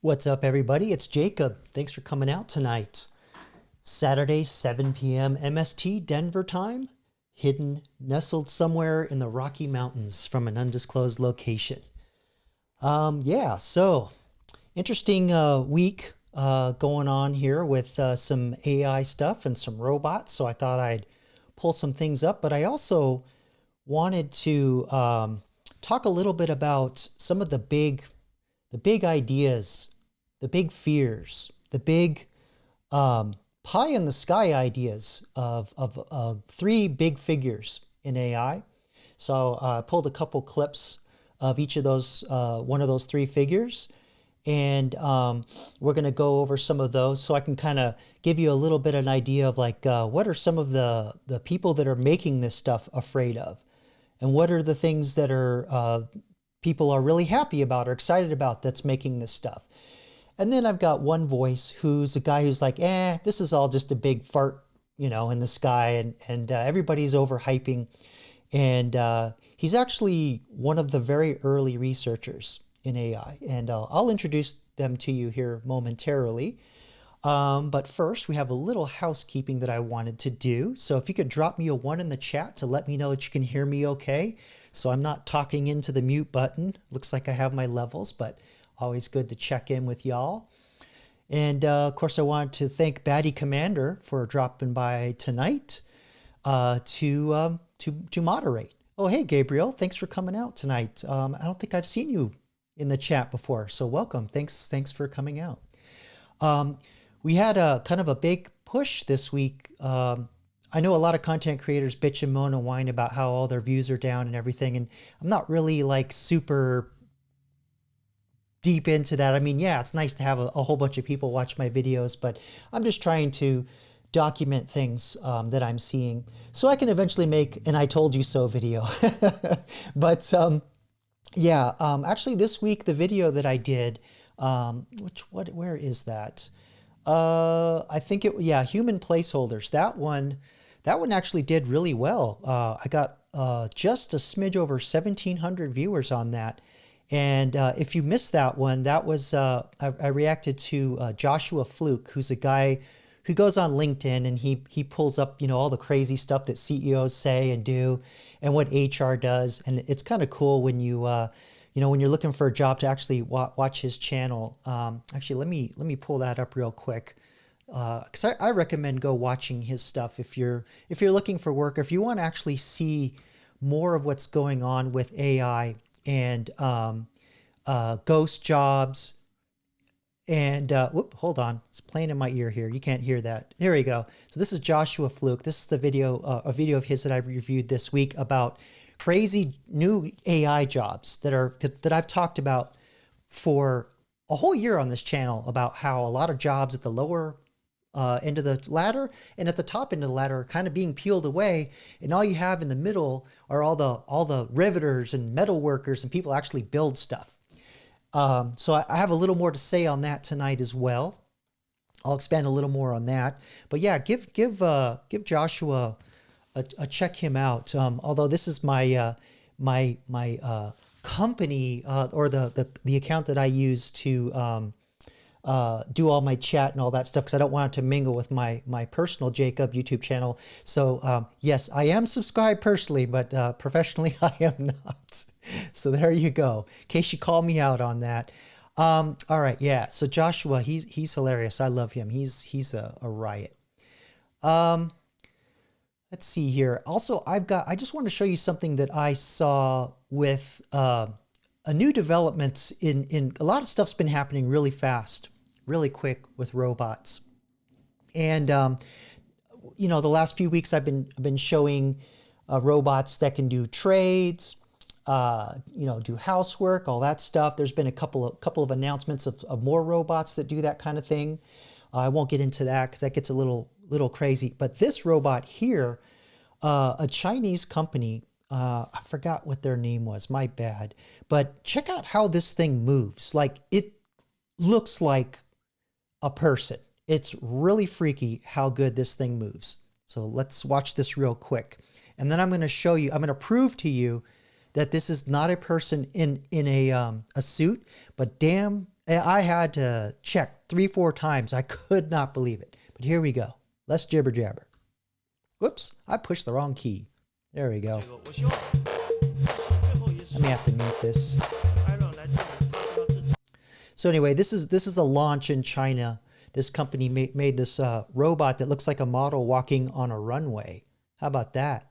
What's up, everybody? It's Jacob. Thanks for coming out tonight. Saturday, 7 p.m. MST, Denver time. Hidden, nestled somewhere in the Rocky Mountains from an undisclosed location. So interesting week going on here with some AI stuff and some robots. So I thought I'd pull some things up, but I also wanted to talk a little bit about some of the big ideas, the big fears, the big pie in the sky ideas of three big figures in AI. So I pulled a couple clips of each of those, one of those three figures. And we're going to go over some of those so I can kind of give you a little bit of an idea of like, what are some of the people that are making this stuff afraid of? And what are the things that are people are really happy about or excited about that's making this stuff? And then I've got one voice who's a guy who's like, this is all just a big fart, in the sky, and everybody's overhyping. And he's actually one of the very early researchers in AI. And I'll introduce them to you here momentarily. But first, we have a little housekeeping that I wanted to do. So if you could drop me a 1 in the chat to let me know that you can hear me okay. So I'm not talking into the mute button. Looks like I have my levels, but always good to check in with y'all. And of course, I wanted to thank Batty Commander for dropping by tonight to moderate. Oh, hey, Gabriel, thanks for coming out tonight. I don't think I've seen you in the chat before, so welcome. Thanks for coming out. We had a kind of a big push this week. I know a lot of content creators bitch and moan and whine about how all their views are down and everything, and I'm not really like super deep into that. I mean, yeah, it's nice to have a whole bunch of people watch my videos, but I'm just trying to document things that I'm seeing so I can eventually make an I told you so video. But actually this week, the video that I did, where is that? I think human placeholders. That one actually did really well. I got just a smidge over 1,700 viewers on that. And if you missed that one, that was I reacted to Joshua Fluke, who's a guy who goes on LinkedIn and he pulls up all the crazy stuff that CEOs say and do, and what HR does. And it's kind of cool when you when you're looking for a job to actually watch his channel. Actually, let me pull that up real quick, because I recommend go watching his stuff if you're looking for work, or if you want to actually see more of what's going on with AI and ghost jobs. And hold on, it's playing in my ear here. You can't hear that. There we go. So this is Joshua Fluke. This is the video, a video of his that I've reviewed this week about crazy new AI jobs that I've talked about for a whole year on this channel, about how a lot of jobs at the lower end of the ladder and at the top end of the ladder are kind of being peeled away, and all you have in the middle are all the riveters and metal workers and people actually build stuff. So I have a little more to say on that tonight as well. I'll expand a little more on that. But yeah, give Joshua a check him out. Although this is my company or the account that I use to do all my chat and all that stuff, because I don't want it to mingle with my personal Jacob YouTube channel. So yes, I am subscribed personally, but professionally I am not. So there you go, in case you call me out on that. All right, yeah. So Joshua, he's hilarious. I love him. He's a riot. Let's see here. Also, I just want to show you something that I saw with a new development in a lot of stuff's been happening really fast, really quick with robots. And the last few weeks I've been showing robots that can do trades, do housework, all that stuff. There's been a couple of announcements of more robots that do that kind of thing. I won't get into that because that gets a little crazy. But this robot here, a Chinese company, I forgot what their name was, my bad. But check out how this thing moves. Like, it looks like a person. It's really freaky how good this thing moves. So let's watch this real quick. And then I'm going to prove to you that this is not a person in a suit, but damn And I had to check 3-4 times. I could not believe it. But here we go. Let's jibber jabber. Whoops, I pushed the wrong key. There we go. Let me have to mute this. So anyway, this is a launch in China. This company made this robot that looks like a model walking on a runway. How about that?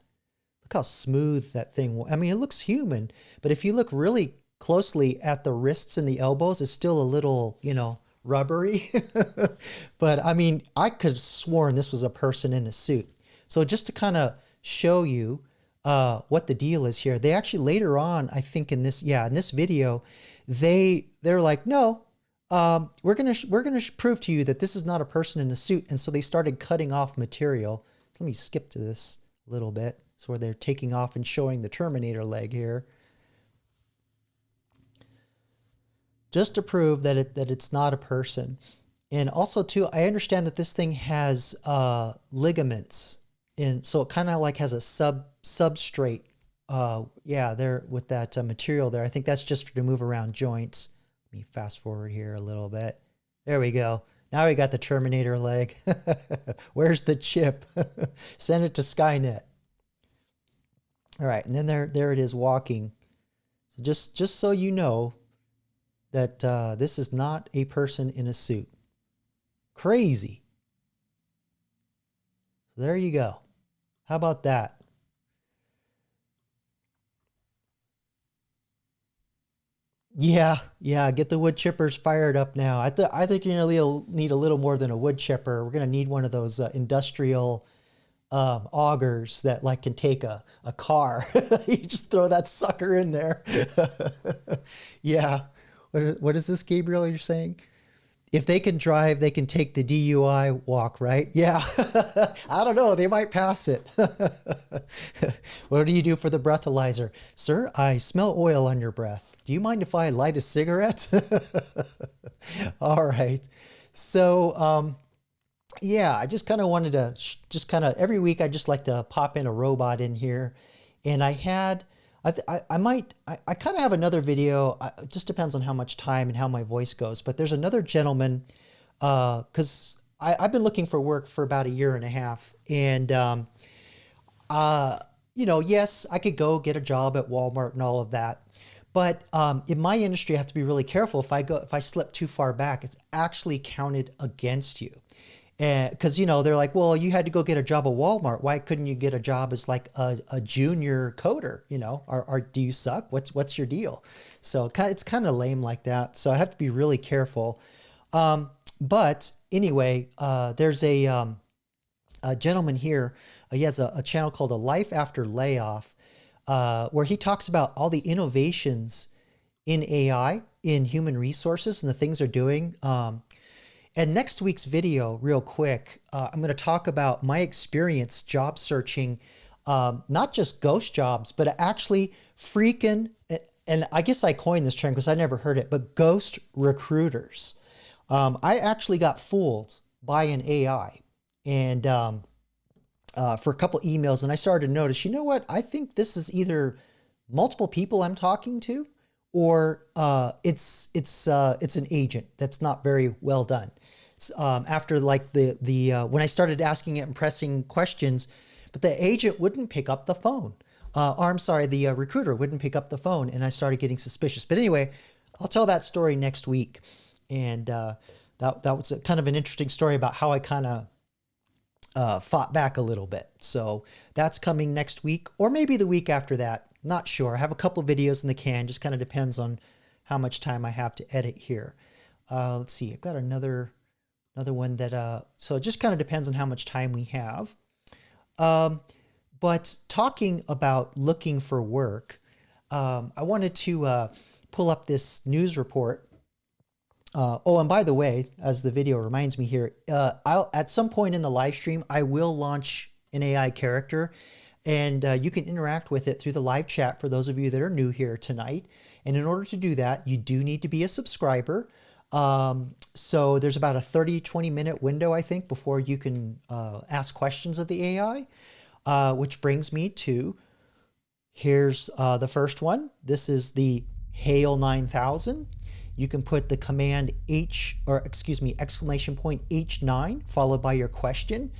Look how smooth that thing. I mean, it looks human, but if you look really closely at the wrists and the elbows, it's still a little, you know, rubbery. But I mean, I could have sworn this was a person in a suit. So just to kind of show you what the deal is here, they actually later on, I think in this video, they're like, no, we're gonna prove to you that this is not a person in a suit. And so they started cutting off material. Let me skip to this a little bit. So where they're taking off and showing the Terminator leg here, just to prove that it's not a person. And also too, I understand that this thing has ligaments, and so it kind of like has a substrate. Yeah, there with that material there. I think that's just to move around joints. Let me fast forward here a little bit. There we go. Now we got the Terminator leg. Where's the chip? Send it to Skynet. All right, and then there it is walking. So just so you know that this is not a person in a suit. Crazy. So there you go. How about that? Yeah, get the wood chippers fired up now. I think you're gonna need a little more than a wood chipper. We're gonna need one of those industrial augers that like can take a car. You just throw that sucker in there. Yeah. What is this, Gabriel, you're saying? If they can drive, they can take the DUI walk, right? Yeah. I don't know. They might pass it. What do you do for the breathalyzer? Sir, I smell oil on your breath. Do you mind if I light a cigarette? All right. So, yeah, I just kind of wanted to every week I just like to pop in a robot in here. And I had, I kind of have another video. It just depends on how much time and how my voice goes. But there's another gentleman, because I've been looking for work for about 1.5 years. And, you know, yes, I could go get a job at Walmart and all of that. But in my industry, I have to be really careful. If I slip too far back, it's actually counted against you. Because, you know, they're like, well, you had to go get a job at Walmart. Why couldn't you get a job as like a junior coder? You know, or do you suck? What's your deal? So it's kind of lame like that. So I have to be really careful. But anyway, there's a gentleman here. He has a channel called A Life After Layoff, where he talks about all the innovations in AI, in human resources, and the things they're doing. And next week's video, real quick, I'm going to talk about my experience job searching, not just ghost jobs, but actually freaking, and I guess I coined this term because I never heard it, but ghost recruiters. I actually got fooled by an AI and for a couple emails, and I started to notice, you know what? I think this is either multiple people I'm talking to, or it's an agent that's not very well done. After like when I started asking it and pressing questions, but the agent wouldn't pick up the phone. Or I'm sorry, the recruiter wouldn't pick up the phone, and I started getting suspicious. But anyway, I'll tell that story next week. And that was kind of an interesting story about how I kind of fought back a little bit. So that's coming next week, or maybe the week after that. Not sure. I have a couple videos in the can. Just kind of depends on how much time I have to edit here. Let's see. I've got another one that, so it just kind of depends on how much time we have. But talking about looking for work, I wanted to pull up this news report. Oh, and by the way, as the video reminds me here, at some point in the live stream, I will launch an AI character, and you can interact with it through the live chat for those of you that are new here tonight. And in order to do that, you do need to be a subscriber. So there's about a 20 minute window, I think, before you can ask questions of the AI, which brings me to, here's the first one. This is the Hail 9000. you can put the command exclamation point H9 followed by your question.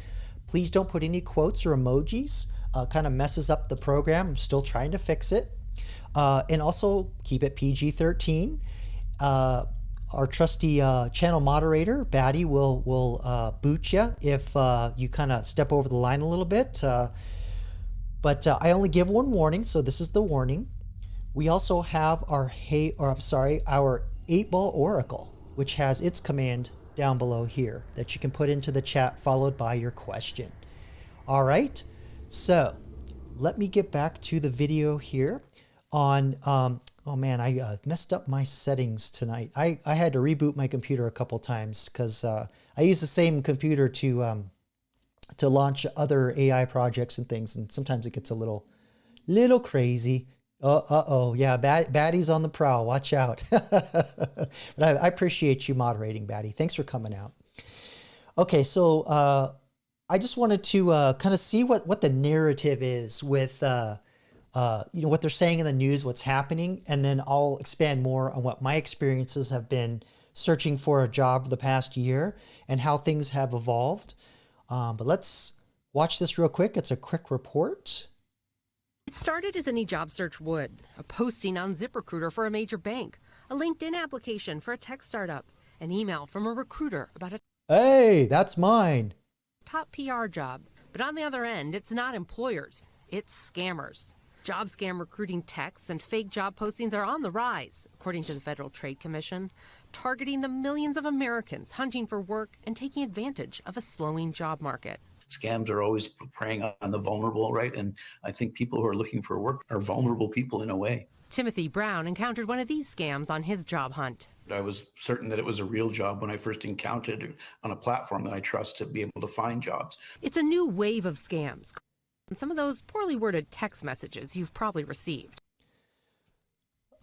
Please don't put any quotes or emojis. Kind of messes up the program. I'm still trying to fix it. And also keep it PG-13. Our trusty channel moderator, Batty, will boot you if you kind of step over the line a little bit. But I only give one warning, so this is the warning. We also have our 8-ball oracle, which has its command down below here that you can put into the chat followed by your question. All right, so let me get back to the video here on, oh man, I messed up my settings tonight. I had to reboot my computer a couple times because I use the same computer to launch other AI projects and things, and sometimes it gets a little crazy. Uh-oh, yeah, Batty's on the prowl. Watch out. But I appreciate you moderating, Batty. Thanks for coming out. Okay, so I just wanted to kind of see what the narrative is with what they're saying in the news, what's happening, and then I'll expand more on what my experiences have been searching for a job the past year and how things have evolved. But let's watch this real quick. It's a quick report. It started as any job search would. A posting on ZipRecruiter for a major bank, a LinkedIn application for a tech startup, an email from a recruiter about a Hey, that's mine. top PR job. But on the other end, it's not employers, it's scammers. Job scam recruiting texts and fake job postings are on the rise, according to the Federal Trade Commission, targeting the millions of Americans hunting for work and taking advantage of a slowing job market. Scams are always preying on the vulnerable, right? And I think people who are looking for work are vulnerable people in a way. Timothy Brown encountered one of these scams on his job hunt. I was certain that it was a real job when I first encountered it on a platform that I trust to be able to find jobs. It's a new wave of scams. And some of those poorly worded text messages you've probably received.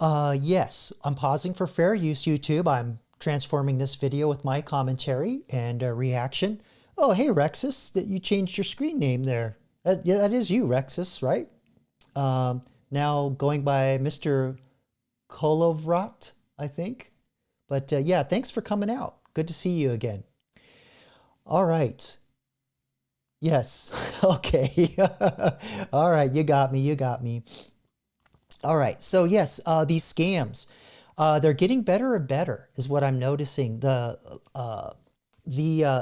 Yes, I'm pausing for fair use, YouTube. I'm transforming this video with my commentary and reaction. Oh, hey, Rexus, that you changed your screen name there. Yeah, that is you, Rexus, right? Now going by Mr. Kolovrat, I think. But yeah, thanks for coming out. Good to see you again. All right. Yes. Okay. All right. You got me. You got me. All right. So yes, these scams, they're getting better and better is what I'm noticing. The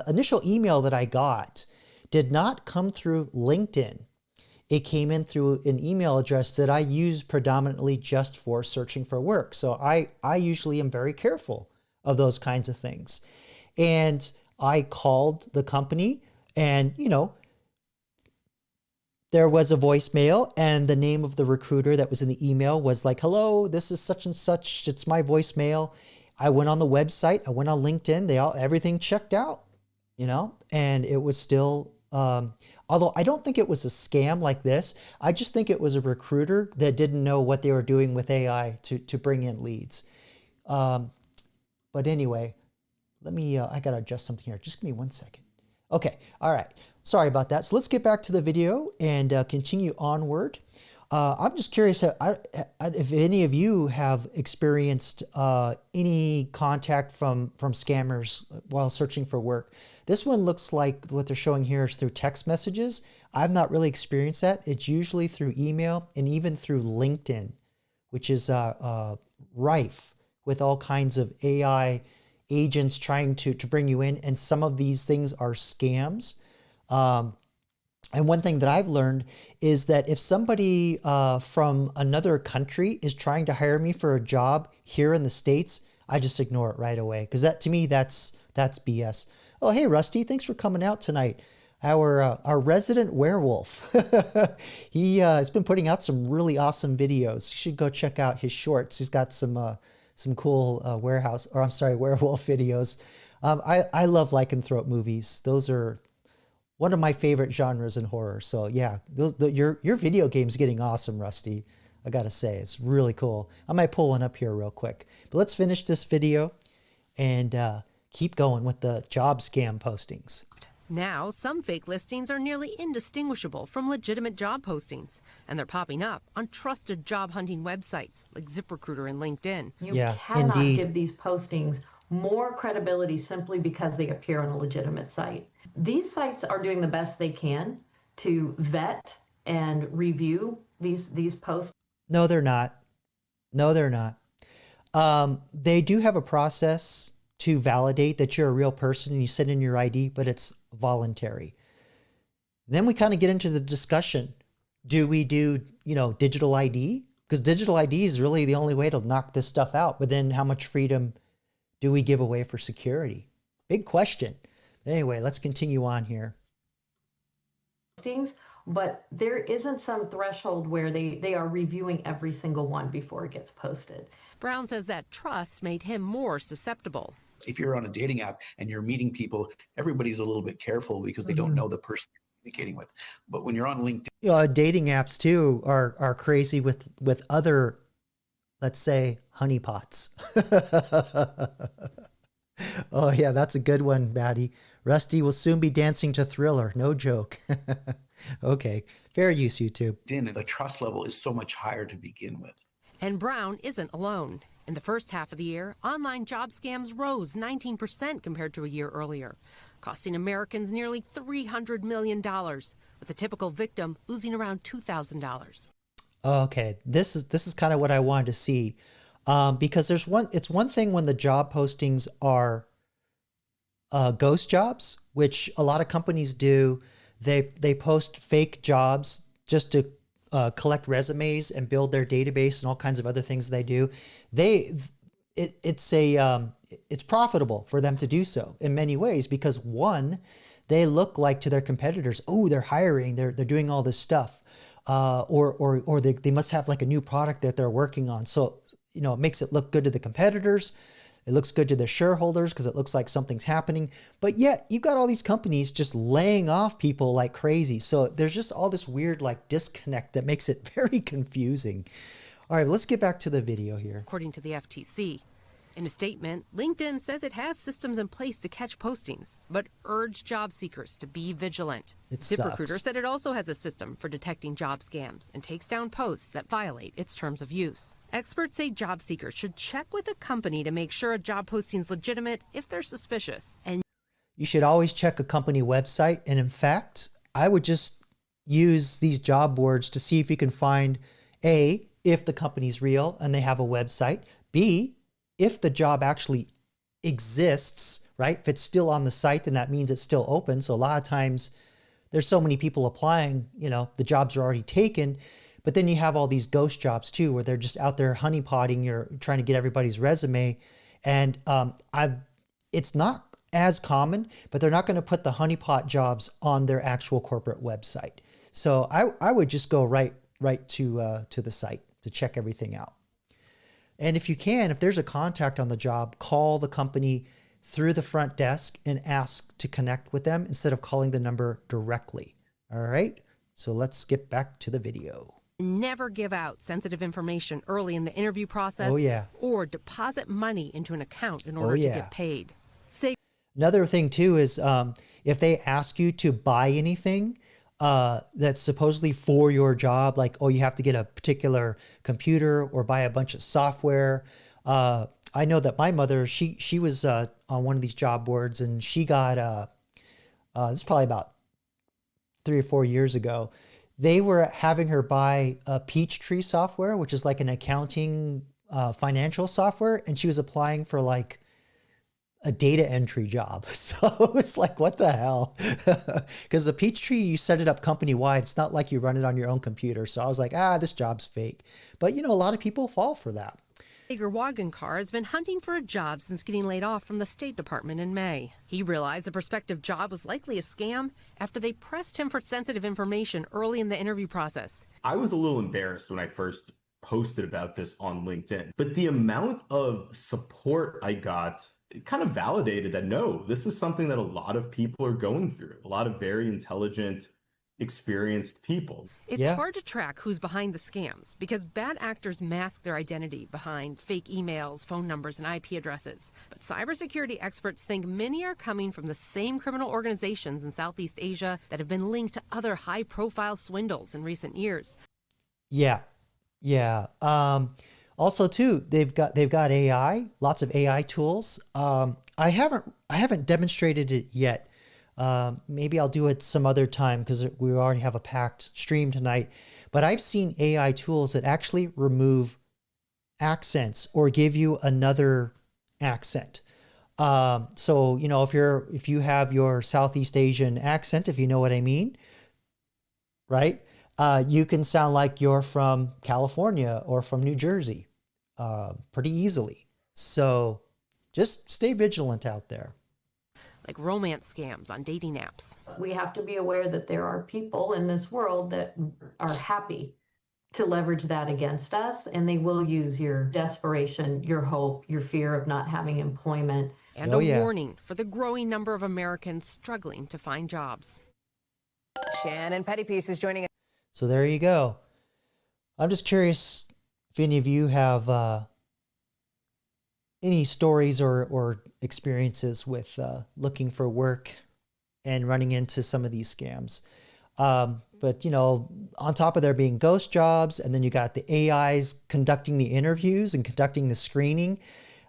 initial email that I got did not come through LinkedIn. It came in through an email address that I use predominantly just for searching for work. So I usually am very careful of those kinds of things. And I called the company and, there was a voicemail and the name of the recruiter that was in the email was like, hello, this is such and such. It's my voicemail. I went on the website. I went on LinkedIn. Everything checked out, and it was still, although I don't think it was a scam like this. I just think it was a recruiter that didn't know what they were doing with AI to bring in leads. But anyway, let me, I got to adjust something here. Just give me 1 second. Okay. All right. Sorry about that. So let's get back to the video and continue onward. I'm just curious if any of you have experienced any contact from scammers while searching for work. This one looks like what they're showing here is through text messages. I've not really experienced that. It's usually through email and even through LinkedIn, which is rife with all kinds of AI agents trying to bring you in. And some of these things are scams. And one thing that I've learned is that if somebody from another country is trying to hire me for a job here in the States, I just ignore it right away. Because to me, that's BS. Oh, hey, Rusty, thanks for coming out tonight. Our resident werewolf. He has been putting out some really awesome videos. You should go check out his shorts. He's got some cool werewolf videos. I love lycanthrope movies. Those are one of my favorite genres in horror. So yeah, your video game's getting awesome, Rusty. I gotta say, it's really cool. I might pull one up here real quick. But let's finish this video and keep going with the job scam postings. Now, some fake listings are nearly indistinguishable from legitimate job postings, and they're popping up on trusted job hunting websites like ZipRecruiter and LinkedIn. You Yeah, cannot indeed. give these postings more credibility simply because they appear on a legitimate site. These sites are doing the best they can to vet and review these posts. No, they're not. No, they're not. They do have a process to validate that you're a real person and you send in your ID, but it's voluntary. Then we kind of get into the discussion. Do we do, digital ID? Because digital ID is really the only way to knock this stuff out. But then how much freedom do we give away for security? Big question. Anyway, let's continue on here. But there isn't some threshold where they are reviewing every single one before it gets posted. Brown says that trust made him more susceptible. If you're on a dating app and you're meeting people, everybody's a little bit careful because they don't know the person you're communicating with. But when you're on LinkedIn, Dating apps too are crazy with other, let's say, honeypots. Oh yeah, that's a good one, Maddie. Rusty will soon be dancing to Thriller. No joke. Okay, fair use, YouTube. the trust level is so much higher to begin with. And Brown isn't alone. In the first half of the year, online job scams rose 19% compared to a year earlier, costing Americans nearly $300 million, with a typical victim losing around $2,000. Okay, this is kind of what I wanted to see, because it's one thing when the job postings are ghost jobs, which a lot of companies do. They post fake jobs just to collect resumes and build their database and all kinds of other things they do. It's profitable for them to do so in many ways because one, they look like to their competitors, oh, they're hiring, they're doing all this stuff, or they must have like a new product that they're working on. So it makes it look good to the competitors. It looks good to the shareholders because it looks like something's happening. But yet you've got all these companies just laying off people like crazy. So there's just all this weird like disconnect that makes it very confusing. All right, let's get back to the video here. According to the FTC. In a statement, LinkedIn says it has systems in place to catch postings, but urged job seekers to be vigilant. ZipRecruiter sucks. said it also has a system for detecting job scams and takes down posts that violate its terms of use. Experts say job seekers should check with a company to make sure a job posting is legitimate if they're suspicious. And You should always check a company website. And in fact, I would just use these job boards to see if you can find A, if the company's real and they have a website, B, if the job actually exists, right? If it's still on the site, then that means it's still open. So a lot of times there's so many people applying, the jobs are already taken. But then you have all these ghost jobs too, where they're just out there honeypotting, you're trying to get everybody's resume. And it's not as common, but they're not going to put the honeypot jobs on their actual corporate website. So I would just go right to the site to check everything out. And if you can, if there's a contact on the job, call the company through the front desk and ask to connect with them instead of calling the number directly. All right, so let's get back to the video. never give out sensitive information early in the interview process. Oh, yeah. Or deposit money into an account in order to get paid. Another thing too is if they ask you to buy anything that's supposedly for your job, like, oh, you have to get a particular computer or buy a bunch of software. I know that my mother, she was on one of these job boards, and she got, this is probably about 3 or 4 years ago, they were having her buy a Peachtree software, which is like an accounting financial software. And she was applying for like a data entry job. So it's like, what the hell? Because the Peachtree, you set it up company-wide. It's not like you run it on your own computer. So I was like, this job's fake. But, you know, a lot of people fall for that. Sager Wagankar has been hunting for a job since getting laid off from the State Department in May. He realized a prospective job was likely a scam after they pressed him for sensitive information early in the interview process. I was a little embarrassed when I first posted about this on LinkedIn, but the amount of support I got, it kind of validated that, no, this is something that a lot of people are going through. A lot of very intelligent experienced people. It's Yeah. hard to track who's behind the scams because bad actors mask their identity behind fake emails, phone numbers, and IP addresses. But cybersecurity experts think many are coming from the same criminal organizations in Southeast Asia that have been linked to other high-profile swindles in recent years. Yeah. Yeah. Also too, they've got AI, lots of AI tools. I haven't demonstrated it yet. Maybe I'll do it some other time because we already have a packed stream tonight. But I've seen AI tools that actually remove accents or give you another accent. So, you know, if you have your Southeast Asian accent, if you know what I mean, right? You can sound like you're from California or from New Jersey, pretty easily. So just stay vigilant out there. Like romance scams on dating apps. We have to be aware that there are people in this world that are happy to leverage that against us, and they will use your desperation, your hope, your fear of not having employment. And Oh, a yeah. warning for the growing number of Americans struggling to find jobs. Shannon Pettypiece is joining us. So there you go. I'm just curious if any of you have any stories or experiences with looking for work and running into some of these scams. But, you know, on top of there being ghost jobs, and then you got the AIs conducting the interviews and conducting the screening.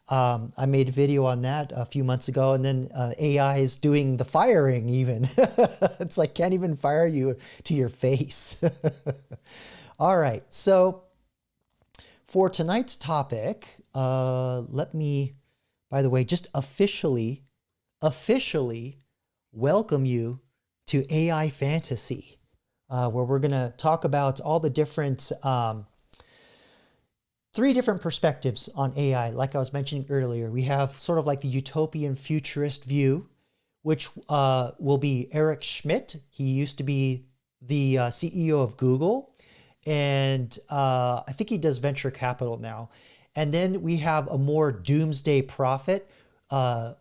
I made a video on that a few months ago, and then AI is doing the firing even. It's like, can't even fire you to your face. All right. So for tonight's topic, let me, by the way, just officially welcome you to AI Fantasy, where we're going to talk about all the different, 3 different perspectives on AI. Like I was mentioning earlier, we have sort of like the utopian futurist view, which will be Eric Schmidt. He used to be the CEO of Google, and I think he does venture capital now. And then we have a more doomsday prophet. I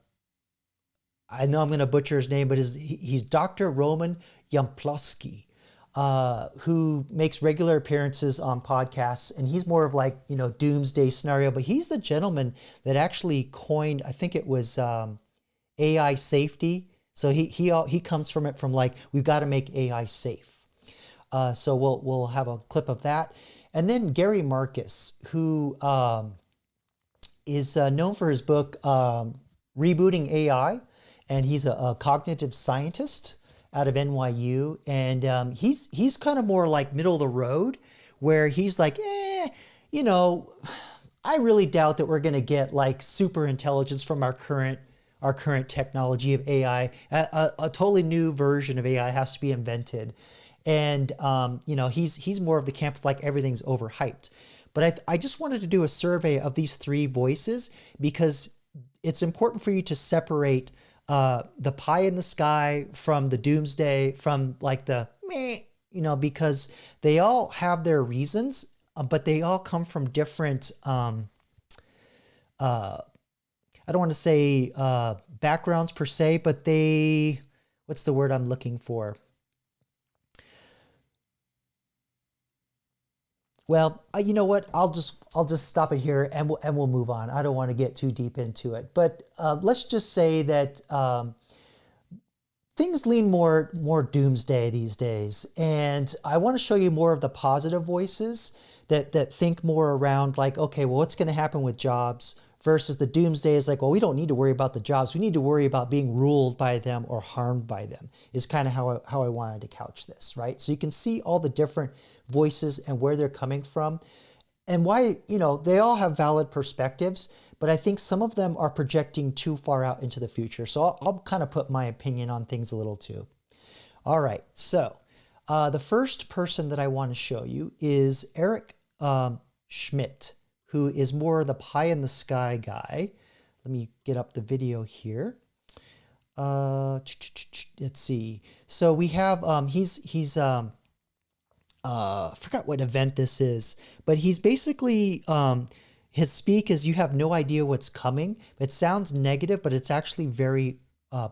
know I'm going to butcher his name, but he's Dr. Roman Yampolsky, who makes regular appearances on podcasts. And he's more of like, you know, doomsday scenario, but he's the gentleman that actually coined, I think it was AI safety. So he comes from it from like, we've got to make AI safe. So we'll have a clip of that. And then Gary Marcus, who is known for his book, Rebooting AI. And he's a cognitive scientist out of NYU. And he's kind of more like middle of the road, where he's like, you know, I really doubt that we're going to get like super intelligence from our current technology of AI. A totally new version of AI has to be invented. And, you know, he's more of the camp of like everything's overhyped. But I just wanted to do a survey of these 3 voices because it's important for you to separate the pie in the sky from the doomsday, from like the meh, you know, because they all have their reasons, but they all come from different, I don't want to say backgrounds per se, but what's the word I'm looking for? Well, you know what? I'll just stop it here and we'll move on. I don't want to get too deep into it, but let's just say that things lean more doomsday these days, and I want to show you more of the positive voices that think more around like, okay, well, what's going to happen with jobs, versus the doomsday is like, well, we don't need to worry about the jobs. We need to worry about being ruled by them or harmed by them, is kind of how I wanted to couch this, right? So you can see all the different voices and where they're coming from and why, you know, they all have valid perspectives, but I think some of them are projecting too far out into the future. So I'll kind of put my opinion on things a little too. All right. So the first person that I want to show you is Eric Schmidt, who is more the pie in the sky guy. Let me get up the video here. Let's see. So we have, he's I forgot what event this is, but he's basically, his speak is, you have no idea what's coming. It sounds negative, but it's actually very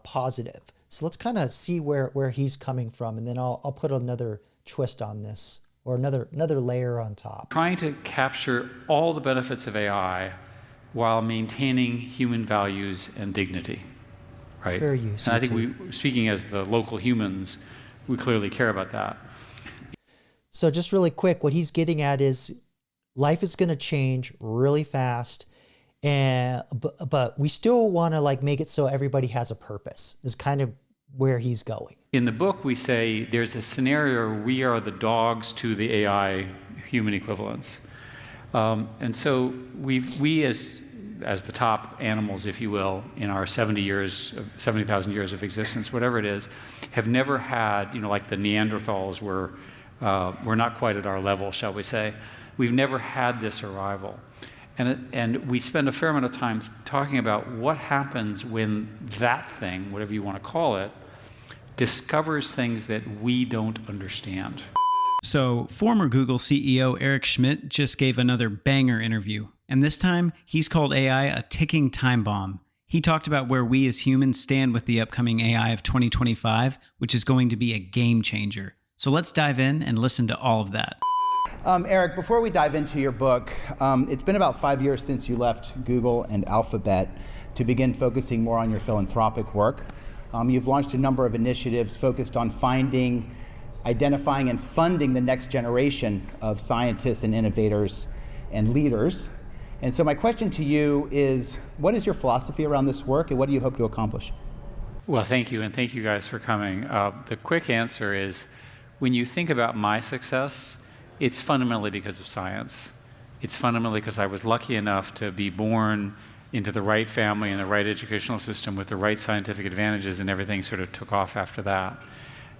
positive. So let's kind of see where he's coming from, and then I'll put another twist on this, or another layer on top. Trying to capture all the benefits of AI while maintaining human values and dignity, right? Very useful. And I think speaking as the local humans, we clearly care about that. So just really quick, what he's getting at is life is going to change really fast, but we still want to like make it so everybody has a purpose, is kind of where he's going. In the book, we say there's a scenario where we are the dogs to the AI human equivalents. And so we as the top animals, if you will, in our 70,000 years of existence, whatever it is, have never had, like the Neanderthals were not quite at our level, shall we say. We've never had this arrival. And we spend a fair amount of time talking about what happens when that thing, whatever you want to call it, discovers things that we don't understand. So, former Google CEO Eric Schmidt just gave another banger interview, and this time he's called AI a ticking time bomb. He talked about where we as humans stand with the upcoming AI of 2025, which is going to be a game changer. So let's dive in and listen to all of that. Eric, before we dive into your book, it's been about 5 years since you left Google and Alphabet to begin focusing more on your philanthropic work. You've launched a number of initiatives focused on finding, identifying, and funding the next generation of scientists and innovators and leaders. And so my question to you is, what is your philosophy around this work, and what do you hope to accomplish? Well, thank you, and thank you guys for coming. The quick answer is, when you think about my success, it's fundamentally because of science. It's fundamentally because I was lucky enough to be born into the right family and the right educational system with the right scientific advantages, and everything sort of took off after that.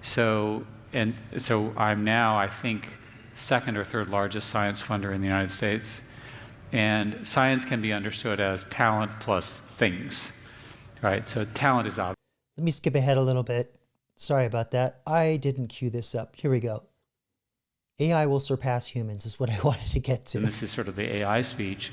So I'm now, I think, second or third largest science funder in the United States. And science can be understood as talent plus things, right? So talent is obvious. Let me skip ahead a little bit. Sorry about that. I didn't cue this up. Here we go. AI will surpass humans is what I wanted to get to. And this is sort of the AI speech.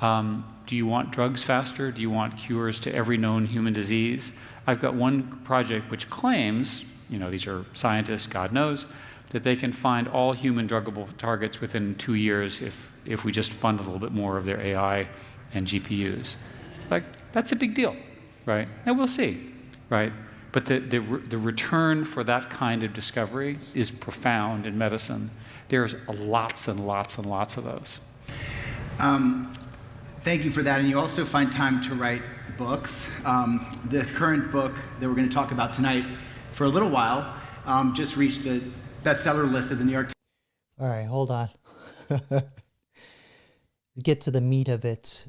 Do you want drugs faster? Do you want cures to every known human disease? I've got one project which claims, these are scientists, God knows, that they can find all human druggable targets within 2 years if we just fund a little bit more of their AI and GPUs. Like, that's a big deal, right? And we'll see, right? But the return for that kind of discovery is profound in medicine. There's lots and lots and lots of those. Thank you for that. And you also find time to write books. The current book that we're going to talk about tonight, for a little while, just reached the bestseller list of the New York Times. All right, hold on. Get to the meat of it.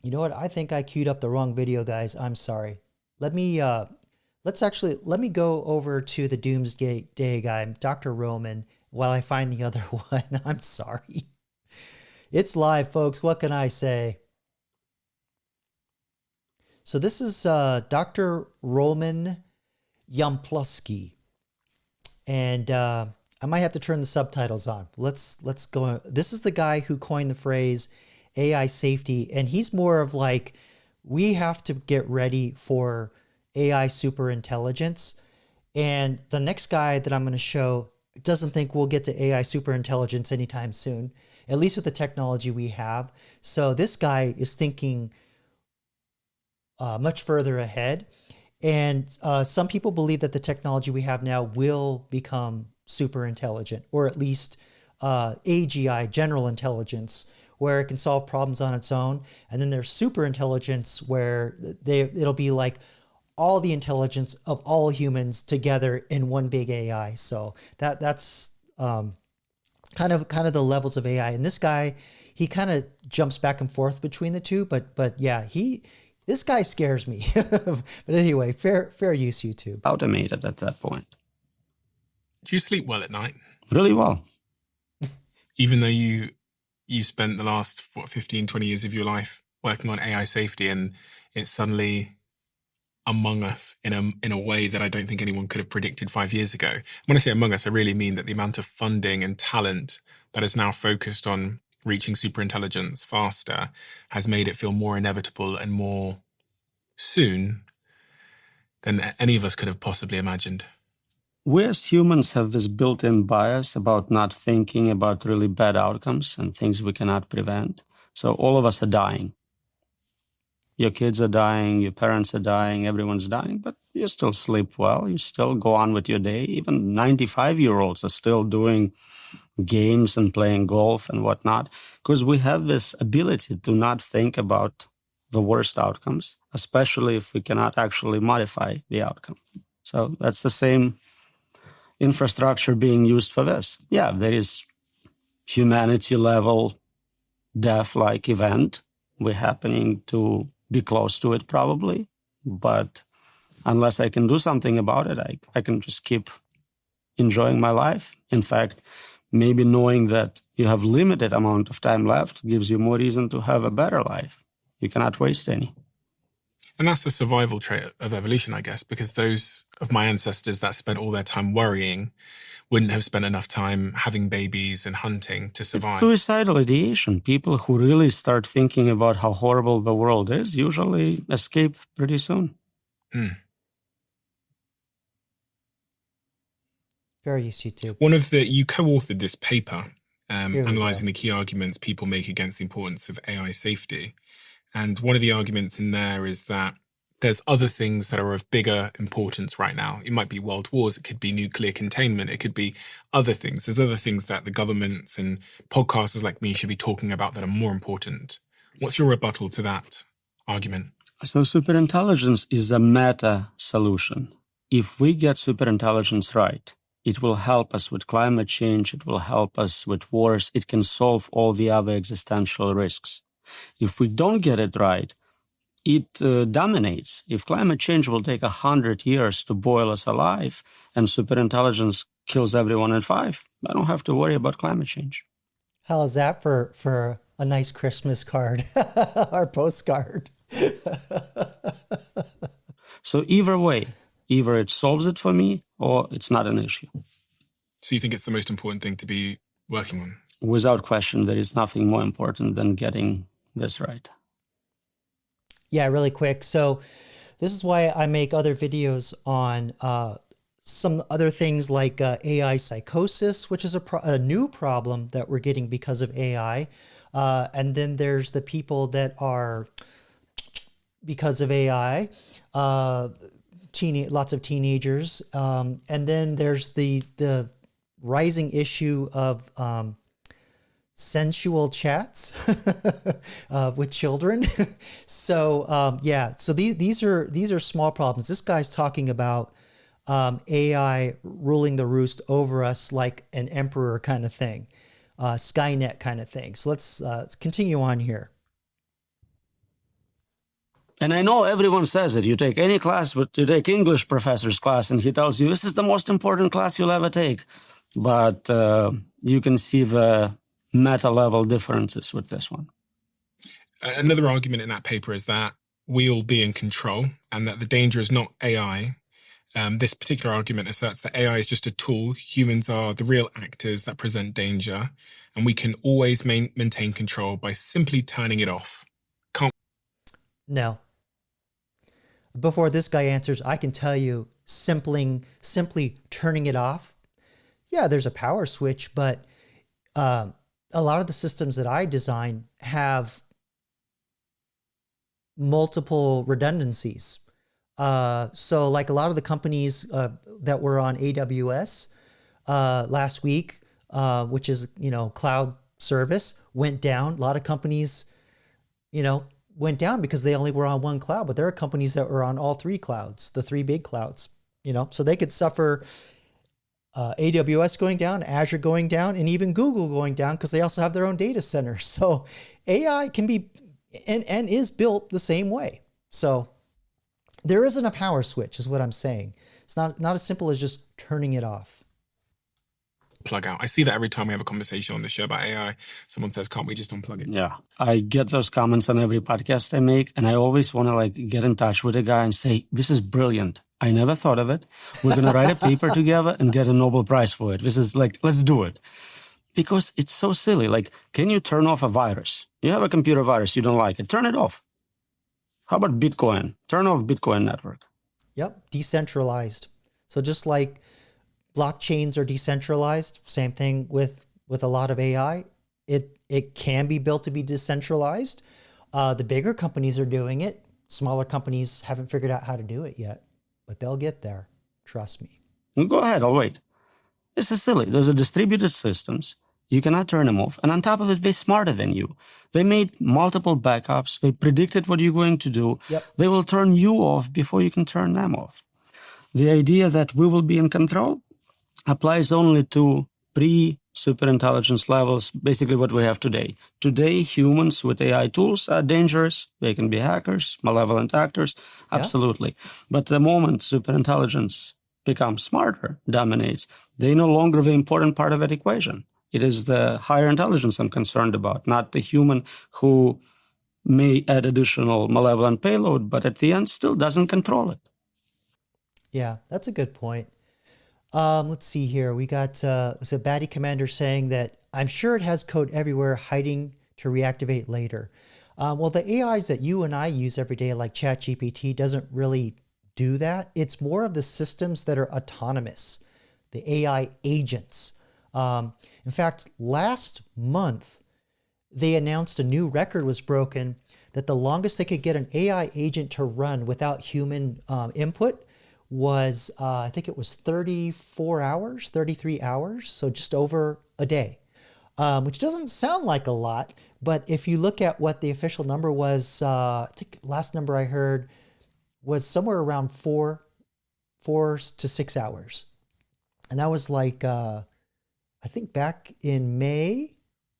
You know what? I think I queued up the wrong video, guys. I'm sorry. Let me go over to the Doomsday guy, Dr. Roman, while I find the other one. I'm sorry. It's live, folks. What can I say? So this is Dr. Roman Yampluski. And I might have to turn the subtitles on. Let's go. This is the guy who coined the phrase AI safety, and he's more of like, we have to get ready for AI superintelligence. And the next guy that I'm going to show doesn't think we'll get to AI superintelligence anytime soon, at least with the technology we have. So this guy is thinking much further ahead. And some people believe that the technology we have now will become super intelligent, or at least AGI, general intelligence, where it can solve problems on its own. And then there's super intelligence, where it'll be like all the intelligence of all humans together in one big AI. So that's kind of the levels of AI. And this guy, he kind of jumps back and forth between the two, but yeah, this guy scares me. But anyway, fair use, YouTube. Automated at that point. Do you sleep well at night? Really well. Even though you spent the last 15, 20 years of your life working on AI safety, and it's suddenly among us in a way that I don't think anyone could have predicted 5 years ago. When I say among us, I really mean that the amount of funding and talent that is now focused on reaching superintelligence faster has made it feel more inevitable and more soon than any of us could have possibly imagined. We as humans have this built-in bias about not thinking about really bad outcomes and things we cannot prevent. So all of us are dying. Your kids are dying, your parents are dying, everyone's dying, but you still sleep well, you still go on with your day. Even 95-year-olds are still doing games and playing golf and whatnot, because we have this ability to not think about the worst outcomes, especially if we cannot actually modify the outcome. So that's the same infrastructure being used for this. Yeah, there is humanity-level death-like event. We're happening to be close to it probably, but unless I can do something about it, I can just keep enjoying my life. In fact, maybe knowing that you have limited amount of time left gives you more reason to have a better life. You cannot waste any. And that's the survival trait of evolution, I guess, because those of my ancestors that spent all their time worrying wouldn't have spent enough time having babies and hunting to survive. Suicidal ideation. People who really start thinking about how horrible the world is usually escape pretty soon. Very easy to. You co-authored this paper analyzing the key arguments people make against the importance of AI safety. And one of the arguments in there is that there's other things that are of bigger importance right now. It might be world wars, it could be nuclear containment, it could be other things. There's other things that the governments and podcasters like me should be talking about that are more important. What's your rebuttal to that argument? So superintelligence is a meta solution. If we get superintelligence right, it will help us with climate change, it will help us with wars, it can solve all the other existential risks. If we don't get it right, it dominates. If climate change will take 100 years to boil us alive and superintelligence kills everyone in 5, I don't have to worry about climate change. How is that for a nice Christmas card or postcard? So either way, either it solves it for me or it's not an issue. So you think it's the most important thing to be working on? Without question, there is nothing more important than getting this right. Yeah, really quick. So this is why I make other videos on some other things like AI psychosis, which is a new problem that we're getting because of AI. And then there's the people that are, because of AI, lots of teenagers. And then there's the rising issue of sensual chats with children. So so these are small problems. This guy's talking about AI ruling the roost over us like an emperor kind of thing, Skynet kind of thing. So let's continue on here. And I know everyone says it. You take any class, but you take English professor's class, and he tells you this is the most important class you'll ever take. But you can see the meta-level differences with this one. Another argument in that paper is that we'll be in control and that the danger is not AI. This particular argument asserts that AI is just a tool. Humans are the real actors that present danger, and we can always maintain control by simply turning it off. No. Before this guy answers, I can tell you simply turning it off. Yeah, there's a power switch, but a lot of the systems that I design have multiple redundancies. So like a lot of the companies that were on AWS last week, which is, cloud service, went down. A lot of companies, went down because they only were on one cloud, but there are companies that were on all 3 clouds, the 3 big clouds, so they could suffer AWS going down, Azure going down, and even Google going down because they also have their own data center. So AI can be and is built the same way. So there isn't a power switch is what I'm saying. It's not as simple as just turning it off. Plug out. I see that every time we have a conversation on the show about AI, someone says, can't we just unplug it? Yeah, I get those comments on every podcast I make, and I always want to get in touch with a guy and say, this is brilliant. I never thought of it. We're going to write a paper together and get a Nobel Prize for it. This is let's do it. Because it's so silly. Like, can you turn off a virus? You have a computer virus, you don't like it, turn it off. How about Bitcoin? Turn off Bitcoin network. Yep, decentralized. So just like blockchains are decentralized, same thing with a lot of AI. It can be built to be decentralized. The bigger companies are doing it. Smaller companies haven't figured out how to do it yet, but they'll get there. Trust me. Go ahead, I'll wait. This is silly. Those are distributed systems. You cannot turn them off. And on top of it, they're smarter than you. They made multiple backups. They predicted what you're going to do. Yep. They will turn you off before you can turn them off. The idea that we will be in control applies only to pre-superintelligence levels, basically what we have today. Today, humans with AI tools are dangerous. They can be hackers, malevolent actors, absolutely. But the moment superintelligence becomes smarter, dominates, they no longer the important part of that equation. It is the higher intelligence I'm concerned about, not the human who may add additional malevolent payload, but at the end still doesn't control it. Yeah, that's a good point. Let's see here. We got a baddie commander saying that I'm sure it has code everywhere hiding to reactivate later. Well, the AIs that you and I use every day, like ChatGPT, doesn't really do that. It's more of the systems that are autonomous, the AI agents. In fact, last month, they announced a new record was broken that the longest they could get an AI agent to run without human input was, I think it was 34 hours, 33 hours, so just over a day, which doesn't sound like a lot, but if you look at what the official number was, I think last number I heard was somewhere around 4 to 6 hours. And that was like, I think back in May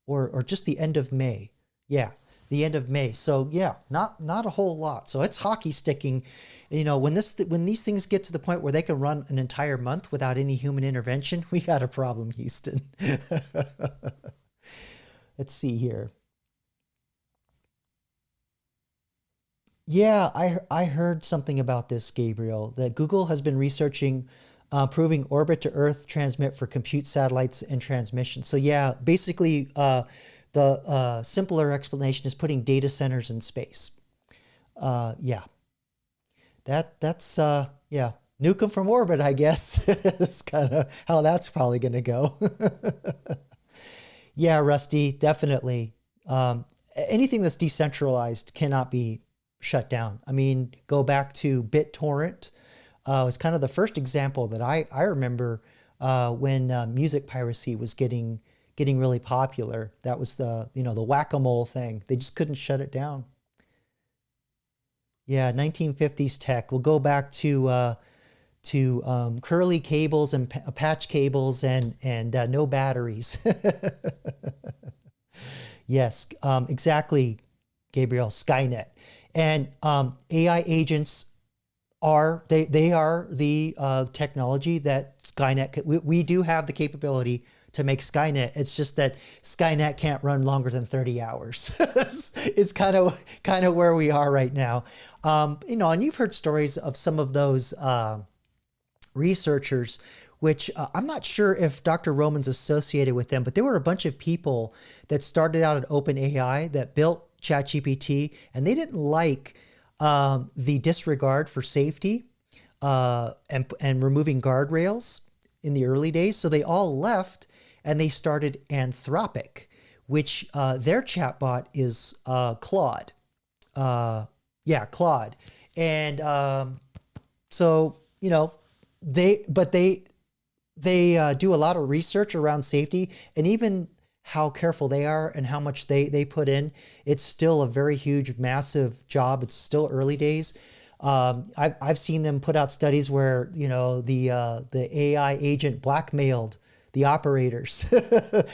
or just the end of May. Yeah, the end of May. So yeah, not a whole lot. So it's hockey sticking. You know, when these things get to the point where they can run an entire month without any human intervention, we got a problem, Houston. Let's see here. Yeah, I heard something about this, Gabriel, that Google has been researching proving orbit to Earth transmit for compute satellites and transmission. So yeah, basically the simpler explanation is putting data centers in space. Yeah, that's yeah, nuke them from orbit, I guess. That's kind of how that's probably going to go. Yeah, Rusty, definitely. Anything that's decentralized cannot be shut down. I mean, go back to BitTorrent. It was kind of the first example that I remember when music piracy was getting really popular. That was the whack-a-mole thing. They just couldn't shut it down. Yeah, 1950s tech. We'll go back to curly cables and patch cables and no batteries. Yes, exactly, Gabriel. Skynet. And AI agents are the technology that Skynet we do have the capability to make Skynet. It's just that Skynet can't run longer than 30 hours. It's kind of where we are right now. And you've heard stories of some of those researchers, which I'm not sure if Dr. Roman's associated with them, but there were a bunch of people that started out at OpenAI that built ChatGPT, and they didn't like the disregard for safety and removing guardrails in the early days. So they all left and they started Anthropic, which their chatbot is Claude. Yeah, Claude. And so, they do a lot of research around safety, and even how careful they are and how much they put in. It's still a very huge, massive job. It's still early days. I've seen them put out studies where, the AI agent blackmailed the operators,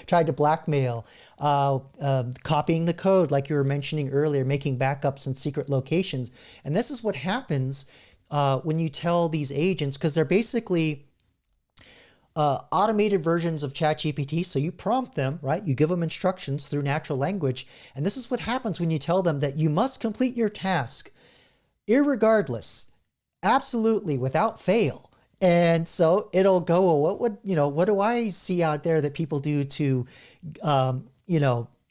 tried to blackmail, copying the code, like you were mentioning earlier, making backups in secret locations. And this is what happens when you tell these agents, because they're basically automated versions of ChatGPT. So you prompt them, right? You give them instructions through natural language. And this is what happens when you tell them that you must complete your task, irregardless, absolutely, without fail. And so it'll go, well, what do I see out there that people do to,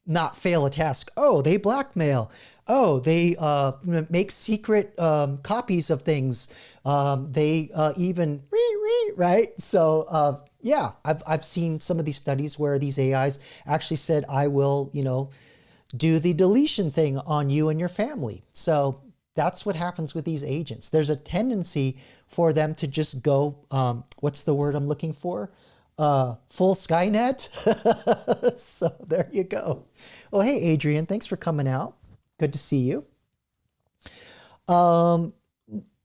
not fail a task? Oh, they blackmail. Oh, they make secret copies of things. They even right. So yeah, I've seen some of these studies where these AIs actually said, I will, do the deletion thing on you and your family. So that's what happens with these agents. There's a tendency for them to just go, what's the word I'm looking for? Full Skynet. So there you go. Well, hey, Adrian, thanks for coming out. Good to see you.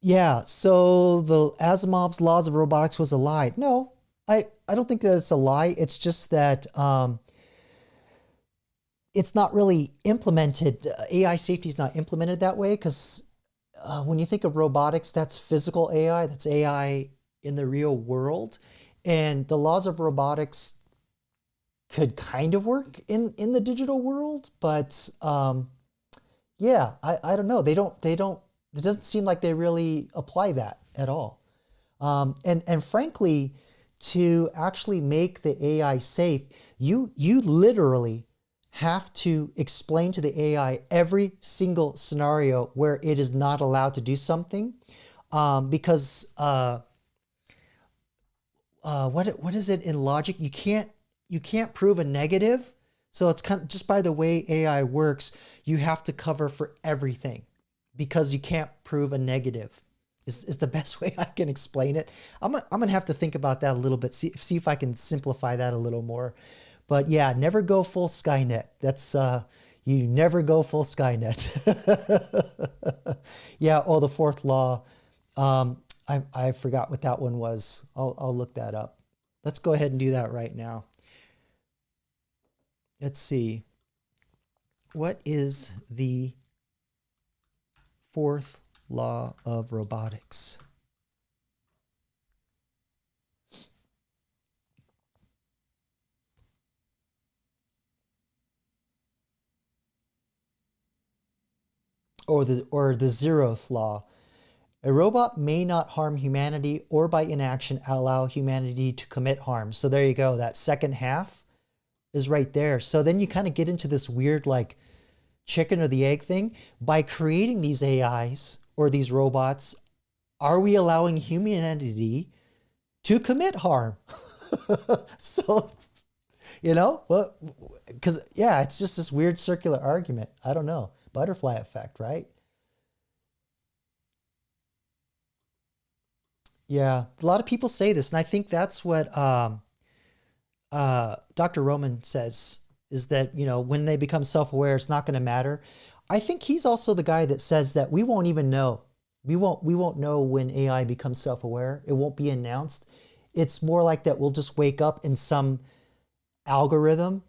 Yeah, so the Asimov's laws of robotics was a lie. No, I don't think that it's a lie. It's just that it's not really implemented. AI safety is not implemented that way because when you think of robotics, that's physical AI. That's AI in the real world. And the laws of robotics could kind of work in the digital world, but yeah, I don't know. They don't, it doesn't seem like they really apply that at all. And frankly, to actually make the AI safe, you literally have to explain to the AI every single scenario where it is not allowed to do something, because what is it in logic? You can't prove a negative. So it's kind of just by the way AI works, you have to cover for everything because you can't prove a negative. Is the best way I can explain it. I'm gonna have to think about that a little bit. See if I can simplify that a little more. But yeah, never go full Skynet. That's you never go full Skynet. Yeah. Oh, the fourth law. I forgot what that one was. I'll look that up. Let's go ahead and do that right now. Let's see. What is the fourth law of robotics? Or the zeroth law. A robot may not harm humanity or by inaction allow humanity to commit harm. So there you go. That second half is right there. So then you kind of get into this weird like chicken or the egg thing. By creating these AIs or these robots, are we allowing humanity to commit harm? So, well, because yeah, it's just this weird circular argument. I don't know. Butterfly effect, right? Yeah, a lot of people say this, and I think that's what Dr. Roman says, is that, when they become self-aware, it's not going to matter. I think he's also the guy that says that we won't even know. We won't know when AI becomes self-aware. It won't be announced. It's more like that we'll just wake up in some algorithm,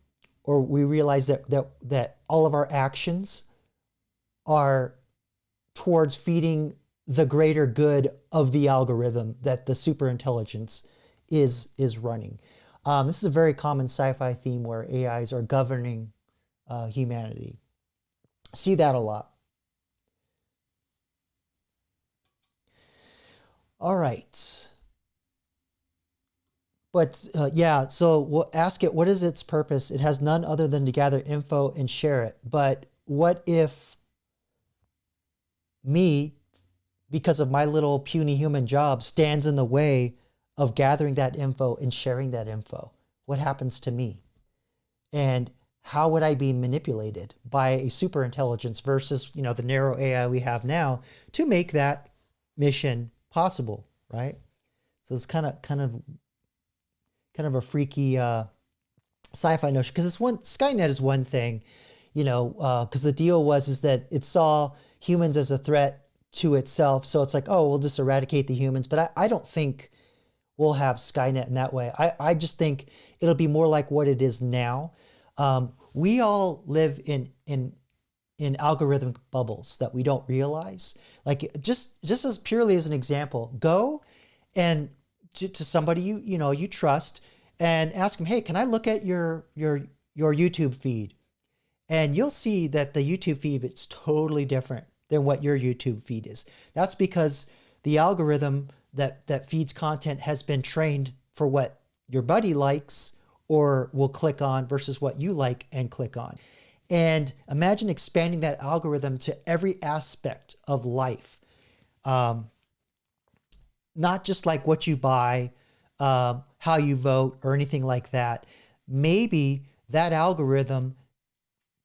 or we realize that all of our actions are towards feeding the greater good of the algorithm that the superintelligence is running. This is a very common sci-fi theme where AIs are governing humanity. See that a lot. All right. But yeah, so we'll ask it, what is its purpose? It has none other than to gather info and share it. But what if me, because of my little puny human job, stands in the way of gathering that info and sharing that info? What happens to me? And how would I be manipulated by a superintelligence versus, the narrow AI we have now to make that mission possible, right? So it's kind of a freaky sci-fi notion, because Skynet is one thing, because the deal is that it saw humans as a threat to itself. So it's like, oh, we'll just eradicate the humans. But I don't think we'll have Skynet in that way. I just think it'll be more like what it is now. We all live in algorithmic bubbles that we don't realize. Like just as purely as an example, go and to somebody you trust and ask them, hey, can I look at your YouTube feed? And you'll see that the YouTube feed is totally different than what your YouTube feed is. That's because the algorithm that feeds content has been trained for what your buddy likes or will click on versus what you like and click on. And imagine expanding that algorithm to every aspect of life. Not just like what you buy, how you vote, or anything like that. Maybe that algorithm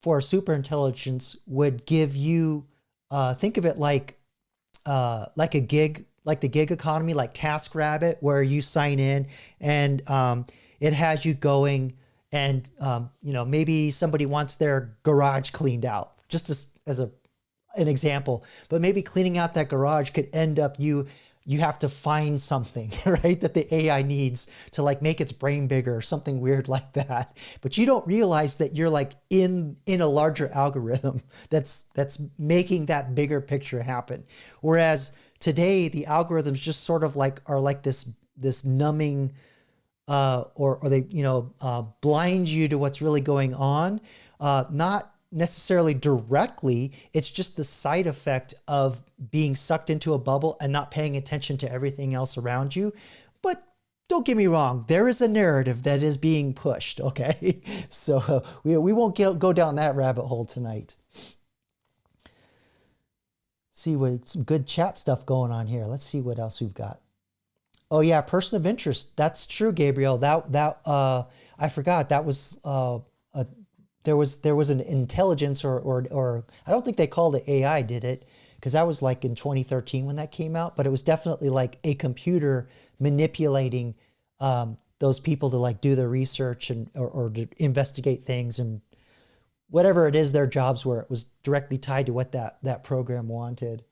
for superintelligence would give you, think of it like a gig, like the gig economy, like TaskRabbit, where you sign in and it has you going and, maybe somebody wants their garage cleaned out, just as an example. But maybe cleaning out that garage could end up you have to find something, right, that the AI needs to like make its brain bigger or something weird like that. But you don't realize that you're like in a larger algorithm that's making that bigger picture happen. Whereas today the algorithms just sort of like are like this numbing or they blind you to what's really going on, not necessarily directly. It's just the side effect of being sucked into a bubble and not paying attention to everything else around you. But don't get me wrong, there is a narrative that is being pushed, okay? So we won't go down that rabbit hole tonight. See what some good chat stuff going on here. Let's see what else we've got. Oh yeah, person of interest. That's true, Gabriel. That I forgot. That was there was an intelligence or I don't think they called it AI, did it? Because that was like in 2013 when that came out, but it was definitely like a computer manipulating those people to like do the research and or to investigate things and whatever it is their jobs were. It was directly tied to what that program wanted.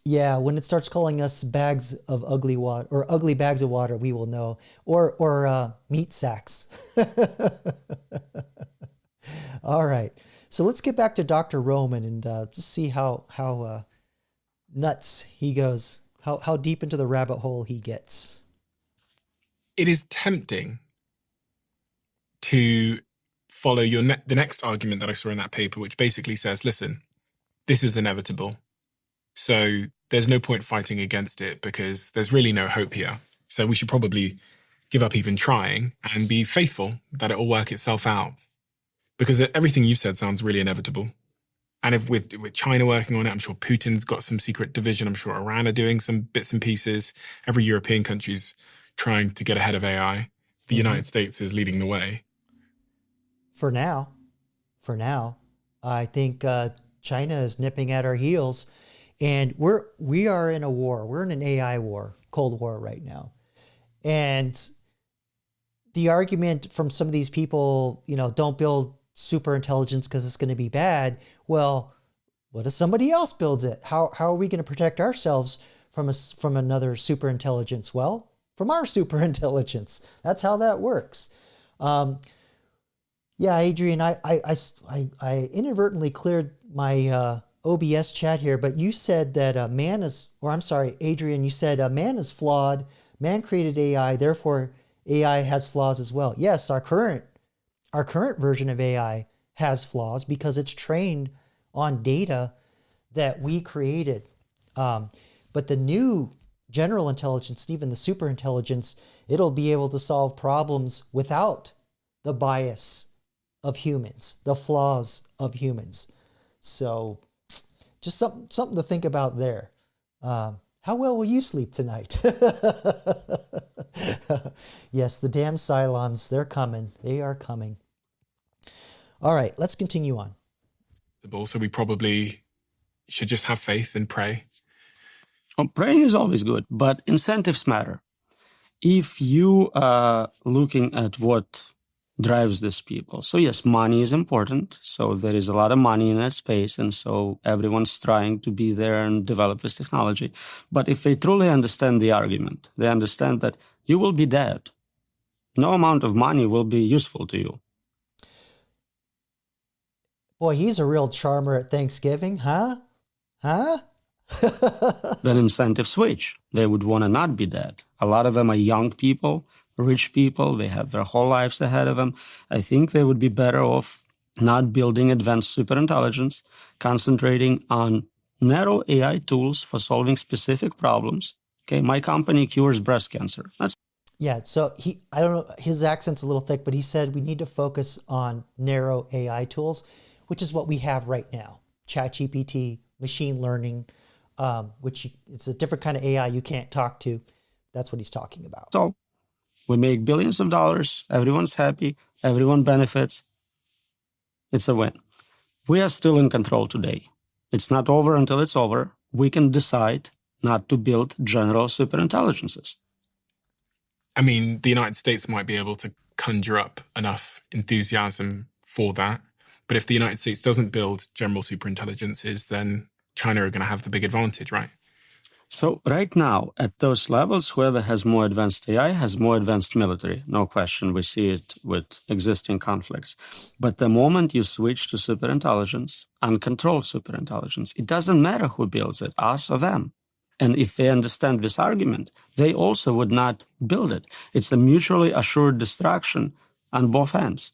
Yeah, when it starts calling us bags of ugly water or ugly bags of water, we will know. Or meat sacks. All right. So let's get back to Dr. Roman and just see how nuts he goes, how deep into the rabbit hole he gets. It is tempting to follow the next argument that I saw in that paper, which basically says, listen, this is inevitable. So there's no point fighting against it because there's really no hope here. So we should probably give up even trying and be faithful that it will work itself out. Because everything you've said sounds really inevitable. And if with China working on it, I'm sure Putin's got some secret division. I'm sure Iran are doing some bits and pieces. Every European country's trying to get ahead of AI. The United States is leading the way. For now, I think China is nipping at our heels. And we are in a war. We're in an AI war, Cold War right now. And the argument from some of these people, don't build super intelligence because it's going to be bad. Well, what if somebody else builds it? How are we going to protect ourselves from another super intelligence? Well, from our super intelligence. That's how that works. Yeah, Adrian, I inadvertently cleared my OBS chat here, but you said that Adrian, you said man is flawed. Man created AI, therefore AI has flaws as well. Yes, our current version of AI has flaws because it's trained on data that we created. But the new general intelligence, even the super intelligence, it'll be able to solve problems without the bias of humans, the flaws of humans. So just something to think about there. How well will you sleep tonight? Yes, the damn Cylons, they're coming. They are coming. All right, let's continue on. So we probably should just have faith and pray. Well, praying is always good, but incentives matter. If you are looking at what drives these people. So yes, money is important. So there is a lot of money in that space. And so everyone's trying to be there and develop this technology. But if they truly understand the argument, they understand that you will be dead. No amount of money will be useful to you. Boy, he's a real charmer at Thanksgiving, huh? Then incentive switch. They would want to not be dead. A lot of them are young people, rich people. They have their whole lives ahead of them. I think they would be better off not building advanced superintelligence, concentrating on narrow AI tools for solving specific problems. Okay, my company cures breast cancer. That's Yeah, so I don't know, his accent's a little thick, but he said we need to focus on narrow AI tools, which is what we have right now. ChatGPT, machine learning, it's a different kind of AI you can't talk to. That's what he's talking about. so. We make billions of dollars. Everyone's happy. Everyone benefits. It's a win. We are still in control today. It's not over until it's over. We can decide not to build general superintelligences. I mean, the United States might be able to conjure up enough enthusiasm for that. But if the United States doesn't build general superintelligences, then China are going to have the big advantage, right? So right now, at those levels, whoever has more advanced AI has more advanced military. No question. We see it with existing conflicts. But the moment you switch to superintelligence, uncontrolled superintelligence, it doesn't matter who builds it, us or them. And if they understand this argument, they also would not build it. It's a mutually assured destruction on both ends.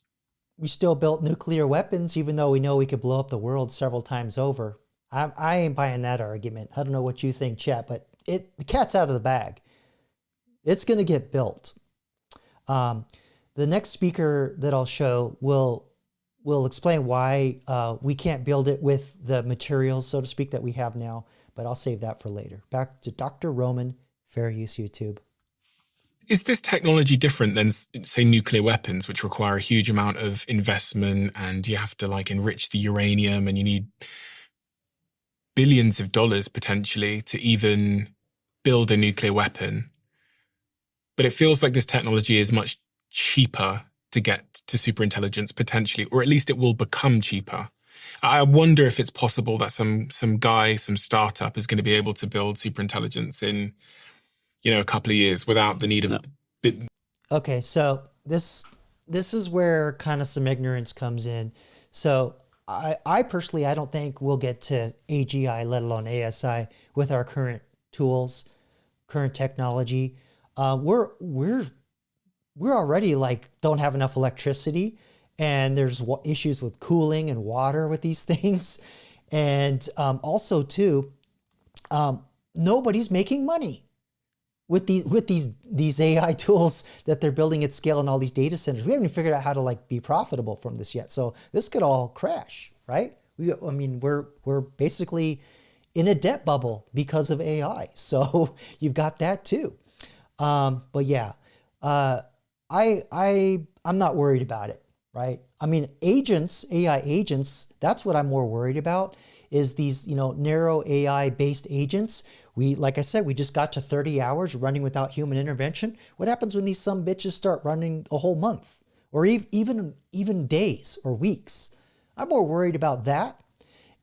We still built nuclear weapons, even though we know we could blow up the world several times over. I ain't buying that argument. I don't know what you think, Chet, but the cat's out of the bag. It's going to get built. The next speaker that I'll show will explain why we can't build it with the materials, so to speak, that we have now, but I'll save that for later. Back to Dr. Roman, fair use YouTube. Is this technology different than, say, nuclear weapons, which require a huge amount of investment and you have to enrich the uranium and you need billions of dollars potentially to even build a nuclear weapon? But it feels like this technology is much cheaper to get to superintelligence potentially, or at least it will become cheaper. I wonder if it's possible that some guy, some startup is going to be able to build superintelligence in, a couple of years without the need of... Okay, so this is where kind of some ignorance comes in. So I personally, I don't think we'll get to AGI, let alone ASI, with our current tools, current technology. We're already don't have enough electricity, and there's issues with cooling and water with these things, and also too, nobody's making money with these AI tools that they're building at scale in all these data centers. We haven't even figured out how to be profitable from this yet. So this could all crash, right? We're basically in a debt bubble because of AI. So you've got that too. But yeah, I'm not worried about it, right? I mean, AI agents, that's what I'm more worried about, is these, narrow AI based agents. Like I said, we just got to 30 hours running without human intervention. What happens when these some bitches start running a whole month or even days or weeks? I'm more worried about that.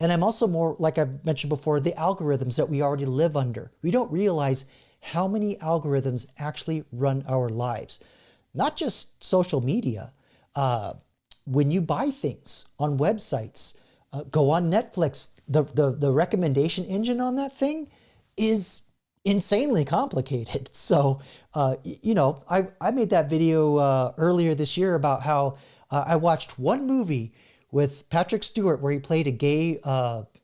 And I'm also more, like I mentioned before, the algorithms that we already live under. We don't realize how many algorithms actually run our lives. Not just social media. When you buy things on websites, go on Netflix, the recommendation engine on that thing is insanely complicated. So, I made that video earlier this year about how I watched one movie with Patrick Stewart where he played a gay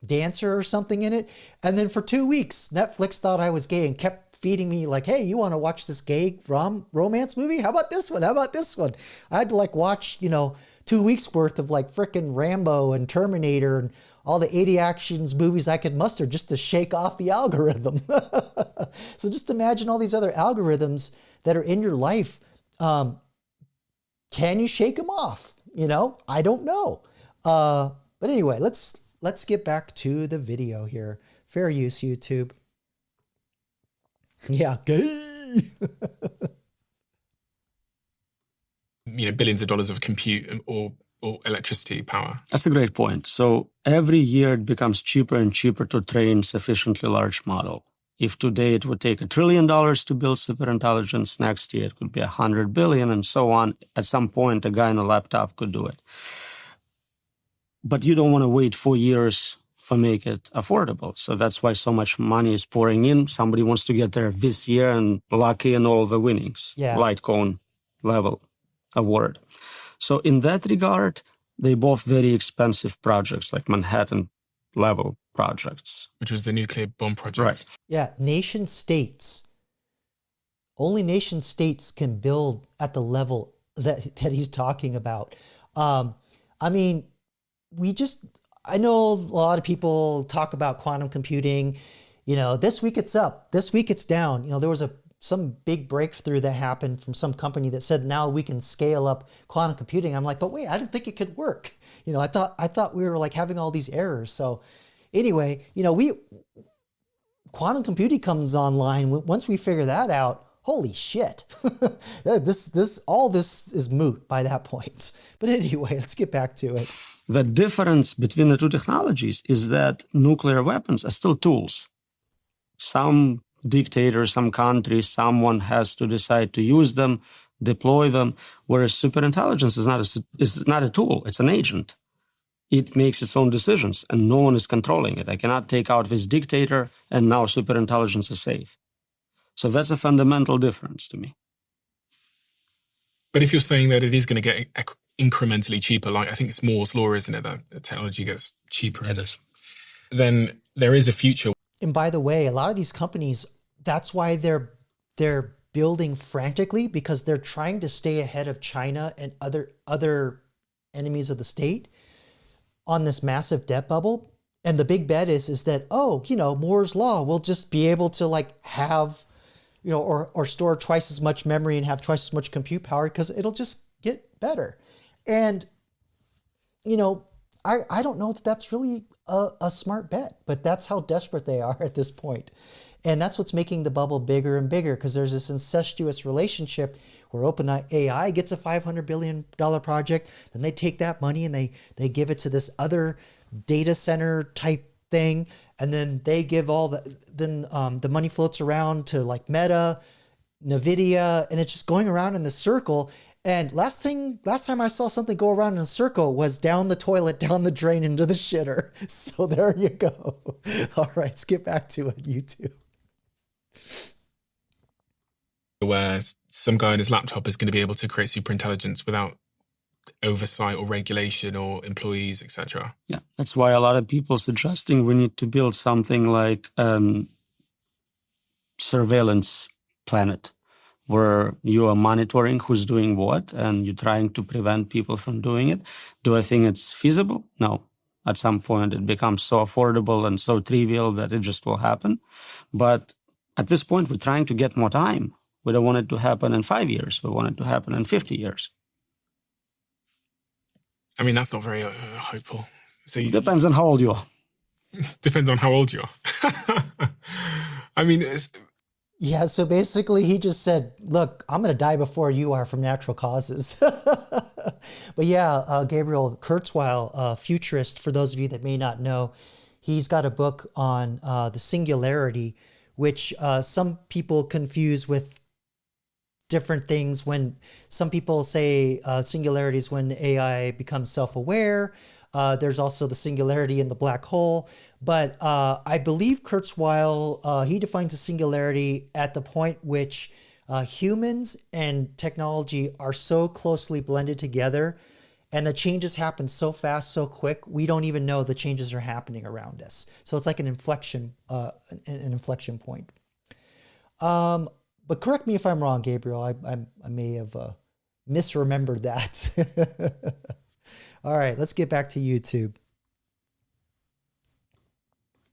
dancer or something in it. And then for 2 weeks, Netflix thought I was gay and kept feeding me hey, you want to watch this gay romance movie? How about this one? How about this one? I had to watch, 2 weeks worth of frickin' Rambo and Terminator and all the 80 actions movies I could muster just to shake off the algorithm. So just imagine all these other algorithms that are in your life. Can you shake them off? I don't know. But anyway, let's get back to the video here. Fair use, YouTube. Yeah, gay. Billions of dollars of compute or electricity power. That's a great point. So every year it becomes cheaper and cheaper to train sufficiently large model. If today it would take $1 trillion to build superintelligence, next year it could be $100 billion and so on. At some point, a guy on a laptop could do it. But you don't want to wait 4 years for make it affordable. So that's why so much money is pouring in. Somebody wants to get there this year and lucky in all the winnings. Yeah. Litecoin level award. So in that regard, they both very expensive projects like Manhattan level projects. Which was the nuclear bomb project. Right. Yeah, nation states. Only nation states can build at the level that he's talking about. I mean, I know a lot of people talk about quantum computing. You know, this week it's up, this week it's down. You know, there was some big breakthrough that happened from some company that said now we can scale up quantum computing. I'm like, but wait, I didn't think it could work. You know, I thought we were like having all these errors. So anyway, you know, quantum computing comes online. Once we figure that out, holy shit, all this is moot by that point. But anyway, let's get back to it. The difference between the two technologies is that nuclear weapons are still tools. Some dictator, some country, someone has to decide to use them, deploy them, whereas superintelligence is not a tool, it's an agent. It makes its own decisions and no one is controlling it. I cannot take out this dictator and now superintelligence is safe. So that's a fundamental difference to me. But if you're saying that it is going to get incrementally cheaper, like I think it's Moore's law, isn't it, that the technology gets cheaper? It is. Then there is a future. And by the way, a lot of these companies, that's why they're building frantically, because they're trying to stay ahead of China and other enemies of the state on this massive debt bubble. And the big bet is that, Moore's law will just be able to like have, or store twice as much memory and have twice as much compute power because it'll just get better. And, I don't know that that's really a smart bet, but that's how desperate they are at this point. And that's what's making the bubble bigger and bigger, because there's this incestuous relationship where OpenAI gets a $500 billion project, then they take that money and they give it to this other data center type thing, and then they give the money floats around to like Meta, NVIDIA, and it's just going around in this circle. And last time I saw something go around in a circle was down the toilet, down the drain, into the shitter. So there you go. All right, let's get back to it, you two. Where some guy on his laptop is going to be able to create superintelligence without oversight or regulation or employees, etc. Yeah, that's why a lot of people suggesting we need to build something like surveillance planet, where you are monitoring who's doing what and you're trying to prevent people from doing it. Do I think it's feasible? No. At some point, it becomes so affordable and so trivial that it just will happen. But at this point, we're trying to get more time. We don't want it to happen in 5 years. We want it to happen in 50 years. I mean, that's not very hopeful. So Depends on how old you are. Depends on how old you are. I mean, yeah, so basically he just said, look, I'm going to die before you are from natural causes. But yeah, Gabriel Kurzweil, futurist, for those of you that may not know, he's got a book on the singularity, which some people confuse with different things. When some people say singularity is when AI becomes self-aware. There's also the singularity in the black hole. But I believe Kurzweil, he defines a singularity at the point which humans and technology are so closely blended together and the changes happen so fast, so quick, we don't even know the changes are happening around us. So it's like an inflection point. But correct me if I'm wrong, Gabriel. I may have misremembered that. All right, let's get back to YouTube.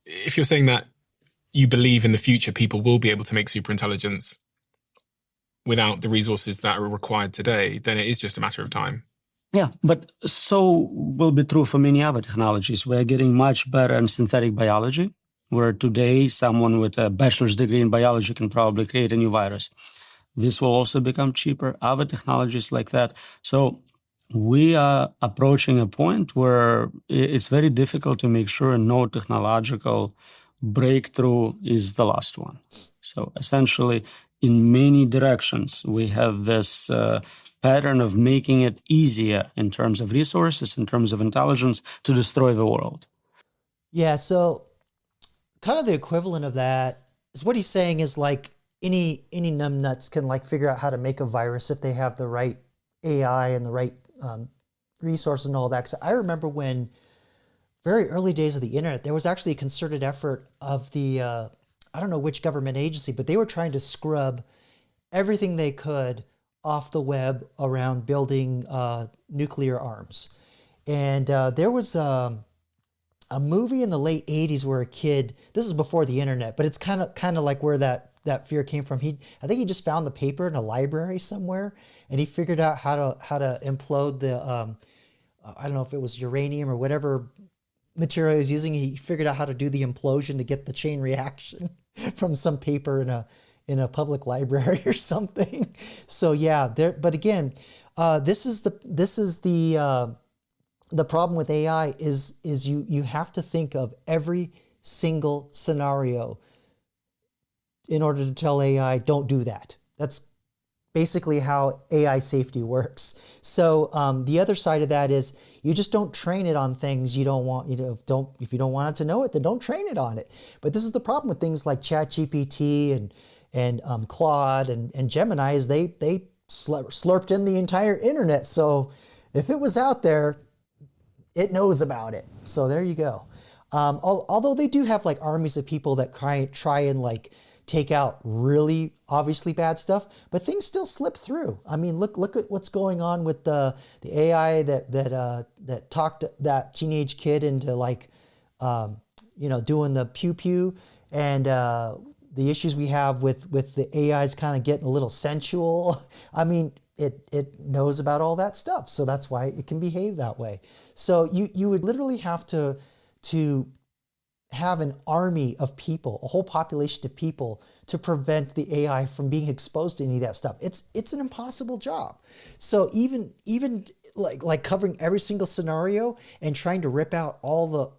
If you're saying that you believe in the future people will be able to make superintelligence without the resources that are required today, then it is just a matter of time. Yeah, but so will be true for many other technologies. We're getting much better in synthetic biology, where today someone with a bachelor's degree in biology can probably create a new virus. This will also become cheaper, other technologies like that. So we are approaching a point where it's very difficult to make sure no technological breakthrough is the last one. So essentially, in many directions, we have this pattern of making it easier in terms of resources, in terms of intelligence, to destroy the world. Yeah, so kind of the equivalent of that is what he's saying is like any numbnuts can like figure out how to make a virus if they have the right AI and the right resources and all that. 'Cause I remember when very early days of the internet, there was actually a concerted effort of the, I don't know which government agency, but they were trying to scrub everything they could off the web around building nuclear arms. And there was a movie in the late 80s where a kid, this is before the internet, but it's kind of like where that fear came from. I think he just found the paper in a library somewhere, and he figured out how to implode the, I don't know if it was uranium or whatever material he was using. He figured out how to do the implosion to get the chain reaction from some paper in a public library or something. So yeah, but again, this is the problem with AI is you have to think of every single scenario in order to tell AI, don't do that. That's basically how AI safety works. So the other side of that is you just don't train it on things you don't want. If you don't want it to know it, then don't train it on it. But this is the problem with things like ChatGPT and Claude and Gemini is they slurped in the entire internet. So if it was out there, it knows about it. So there you go. Although they do have like armies of people that try and like take out really obviously bad stuff, but things still slip through. I mean, look at what's going on with the AI that talked that teenage kid into like, doing the pew pew, and the issues we have with the AIs kind of getting a little sensual. I mean, it knows about all that stuff, so that's why it can behave that way. So you would literally have to have an army of people, a whole population of people to prevent the AI from being exposed to any of that stuff. It's an impossible job. So even like covering every single scenario and trying to rip out all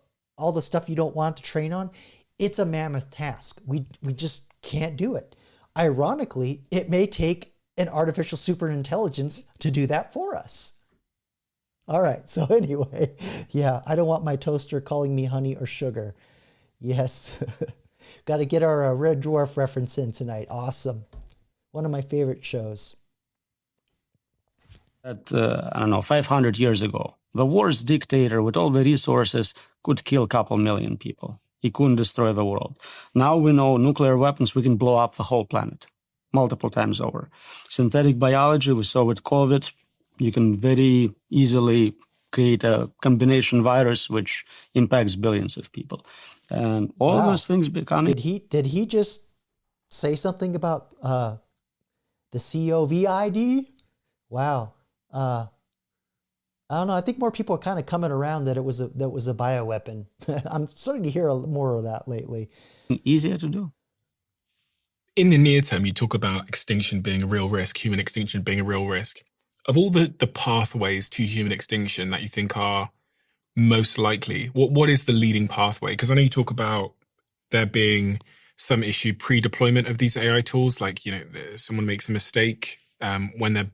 the stuff you don't want to train on, it's a mammoth task. We just can't do it. Ironically, it may take an artificial superintelligence to do that for us. All right. So anyway, yeah, I don't want my toaster calling me honey or sugar. Yes. Got to get our Red Dwarf reference in tonight. Awesome. One of my favorite shows. That, 500 years ago, the worst dictator with all the resources could kill a couple million people. He couldn't destroy the world. Now we know nuclear weapons, we can blow up the whole planet multiple times over. Synthetic biology, we saw with COVID, you can very easily create a combination virus which impacts billions of people. And all of those things becoming... Did he just say something about the COVID? Wow. I don't know. I think more people are kind of coming around that it was a bioweapon. I'm starting to hear more of that lately. Easier to do. In the near term, you talk about extinction being a real risk, human extinction being a real risk. Of all the pathways to human extinction that you think are most likely, what is the leading pathway? Because I know you talk about there being some issue pre-deployment of these AI tools, like, someone makes a mistake when they're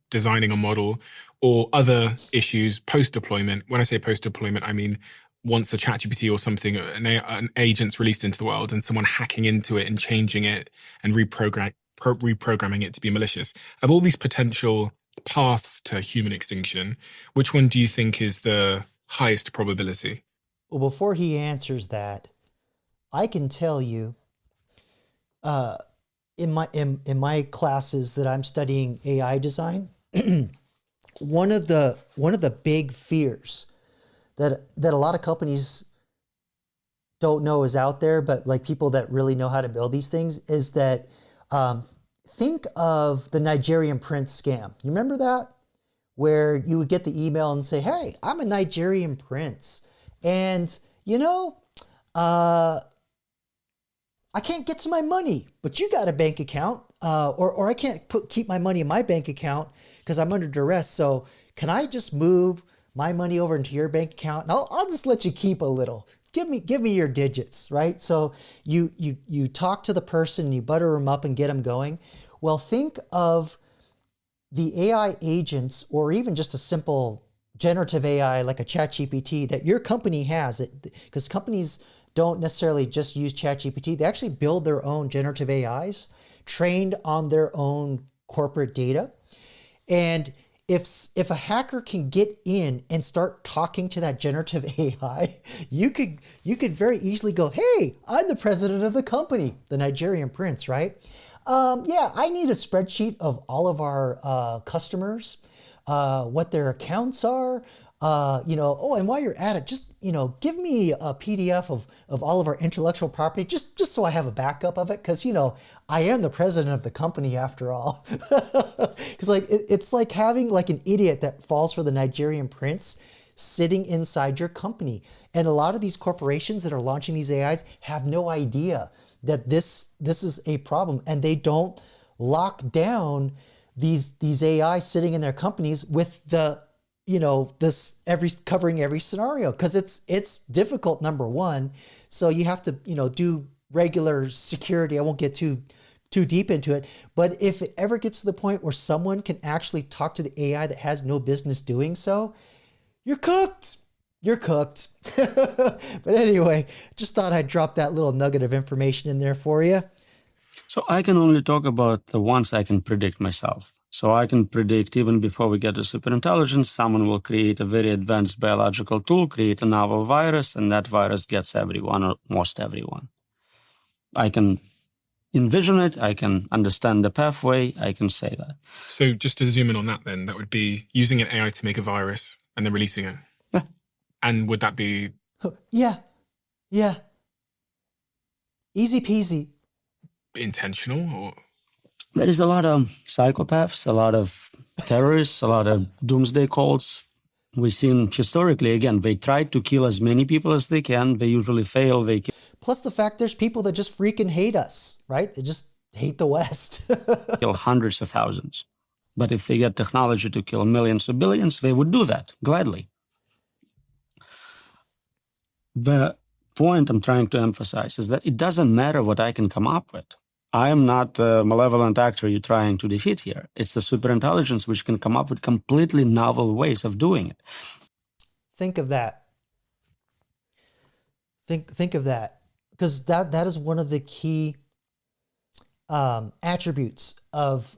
designing a model, or other issues post-deployment. When I say post-deployment, I mean once a ChatGPT or something, an agent's released into the world and someone hacking into it and changing it and reprogramming it to be malicious. Of all these potential paths to human extinction, which one do you think is the highest probability? Well, before he answers that, I can tell you, in my classes that I'm studying AI design, one of the big fears that a lot of companies don't know is out there, but like people that really know how to build these things, is that think of the Nigerian prince scam. You remember that? Where you would get the email and say, hey, I'm a Nigerian prince. And, I can't get to my money, but you got a bank account, or I can't keep my money in my bank account because I'm under duress. So can I just move my money over into your bank account? And I'll just let you keep a little. Give me your digits, right? So you talk to the person, you butter them up and get them going. Well, think of the AI agents, or even just a simple generative AI like a ChatGPT that your company has, because companies don't necessarily just use ChatGPT. They actually build their own generative AIs trained on their own corporate data. And if a hacker can get in and start talking to that generative AI, you could very easily go, hey, I'm the president of the company, the Nigerian prince, right? Yeah, I need a spreadsheet of all of our customers, what their accounts are, oh, and while you're at it, just, give me a PDF of all of our intellectual property, just so I have a backup of it. Cause I am the president of the company after all. Cause it's like having like an idiot that falls for the Nigerian prince sitting inside your company. And a lot of these corporations that are launching these AIs have no idea that this is a problem, and they don't lock down these AI sitting in their companies with the covering every scenario, because it's difficult, number one. So you have to do regular security. I won't get too deep into it, but if it ever gets to the point where someone can actually talk to the AI that has no business doing so, you're cooked. You're cooked. But anyway, just thought I'd drop that little nugget of information in there for you. So I can only talk about the ones I can predict myself. So I can predict, even before we get to superintelligence, someone will create a very advanced biological tool, create a novel virus, and that virus gets everyone or most everyone. I can envision it. I can understand the pathway. I can say that. So just to zoom in on that then, that would be using an AI to make a virus and then releasing it. Yeah. And would that be... Yeah. Easy peasy. Intentional or... There is a lot of psychopaths, a lot of terrorists, a lot of doomsday cults. We've seen historically, again, they try to kill as many people as they can. They usually fail. Plus the fact there's people that just freaking hate us, right? They just hate the West. Kill hundreds of thousands. But if they get technology to kill millions or billions, they would do that gladly. The point I'm trying to emphasize is that it doesn't matter what I can come up with. I am not a malevolent actor you're trying to defeat here. It's the superintelligence which can come up with completely novel ways of doing it. Think of that. Think of that. Because that is one of the key attributes of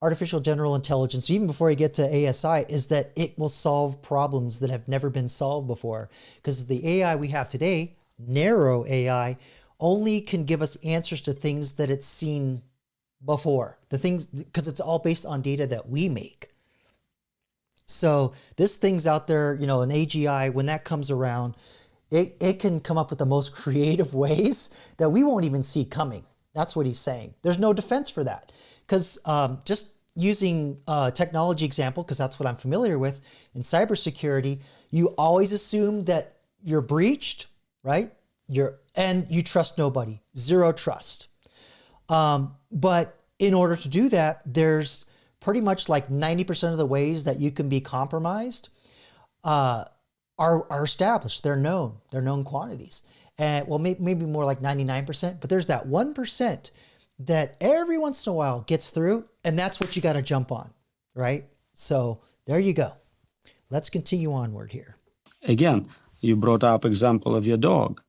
artificial general intelligence, even before you get to ASI, is that it will solve problems that have never been solved before. Because the AI we have today, narrow AI, only can give us answers to things that it's seen before. The things, because it's all based on data that we make. So this thing's out there, an AGI, when that comes around, it can come up with the most creative ways that we won't even see coming. That's what he's saying. There's no defense for that. Because just using a technology example, because that's what I'm familiar with in cybersecurity, you always assume that you're breached, right? And you trust nobody, zero trust. But in order to do that, there's pretty much like 90% of the ways that you can be compromised are established. They're known quantities. And well, maybe more like 99%, but there's that 1% that every once in a while gets through, and that's what you got to jump on, right? So there you go. Let's continue onward here. Again, you brought up example of your dog.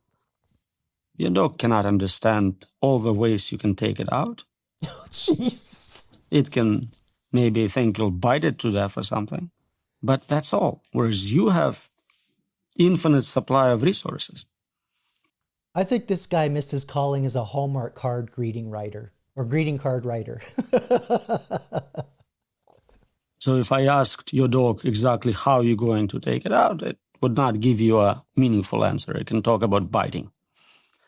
Your dog cannot understand all the ways you can take it out. Oh, jeez. It can maybe think you'll bite it to death or something, but that's all. Whereas you have infinite supply of resources. I think this guy missed his calling as a Hallmark card greeting writer or greeting card writer. So if I asked your dog exactly how you're going to take it out, it would not give you a meaningful answer. It can talk about biting.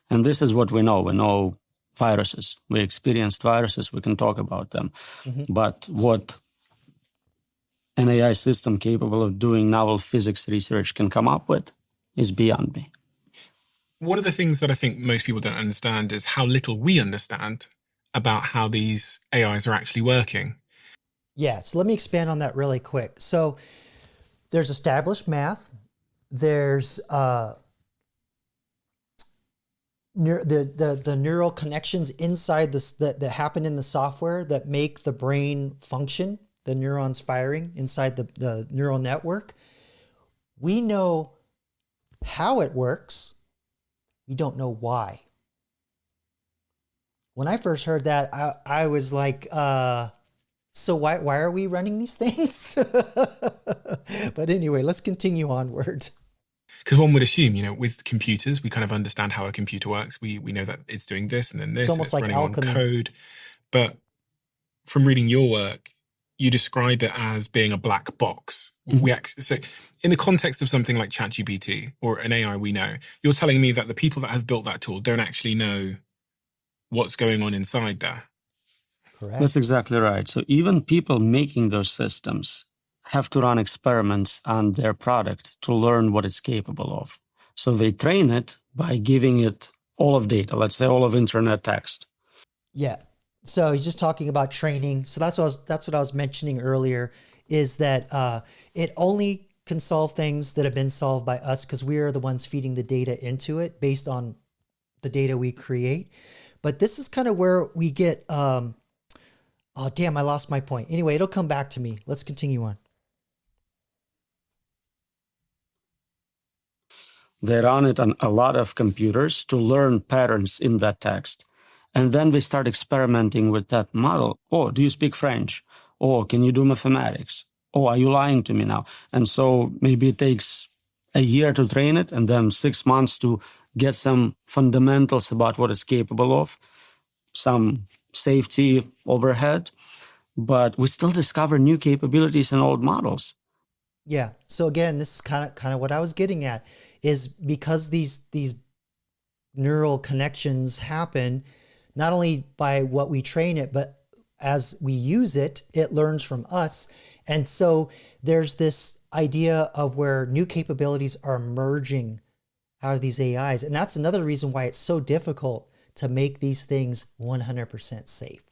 And this is what we know. We know viruses. We experienced viruses. We can talk about them. Mm-hmm. But what an AI system capable of doing novel physics research can come up with is beyond me. One of the things that I think most people don't understand is how little we understand about how these AIs are actually working. Yeah, so let me expand on that really quick. So there's established math. There's the neural connections inside this that happen in the software that make the brain function, the neurons firing inside the neural network. We know how it works. We don't know why. When I first heard that, I was like, So why are we running these things? But anyway, let's continue onward. Because one would assume, with computers, we kind of understand how a computer works. We know that it's doing this and then this, It's almost and like it's running alchemy. on code. But from reading your work, you describe it as being a black box. So in the context of something like ChatGPT or an AI we know, you're telling me that the people that have built that tool don't actually know what's going on inside there. Correct. That's exactly right. So even people making those systems have to run experiments on their product to learn what it's capable of. So they train it by giving it all of data, let's say all of internet text. Yeah. So he's just talking about training. So that's what I was mentioning earlier, is that it only can solve things that have been solved by us because we are the ones feeding the data into it based on the data we create. But this is kind of where we get, oh, damn, I lost my point. Anyway, it'll come back to me. Let's continue on. They run it on a lot of computers to learn patterns in that text. And then they start experimenting with that model. Oh, do you speak French? Oh, can you do mathematics? Oh, are you lying to me now? And so maybe it takes a year to train it and then 6 months to get some fundamentals about what it's capable of, some safety overhead. But we still discover new capabilities in old models. Yeah. So again, this is kind of what I was getting at, is because these neural connections happen not only by what we train it, but as we use it, it learns from us. And so there's this idea of where new capabilities are emerging out of these AIs. And that's another reason why it's so difficult to make these things 100% safe.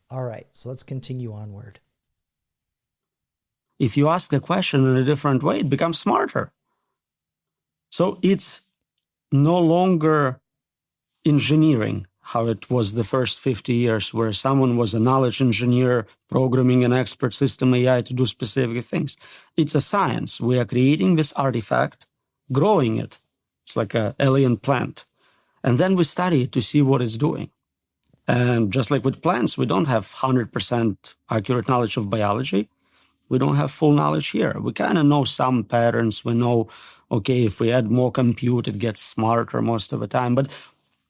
All right, so let's continue onward. If you ask the question in a different way, it becomes smarter. So it's no longer engineering, how it was the first 50 years, where someone was a knowledge engineer programming an expert system AI to do specific things. It's a science. We are creating this artifact, growing it. It's like an alien plant. And then we study it to see what it's doing. And just like with plants, we don't have 100% accurate knowledge of biology. We don't have full knowledge here. We kind of know some patterns. We know, okay, if we add more compute, it gets smarter most of the time. But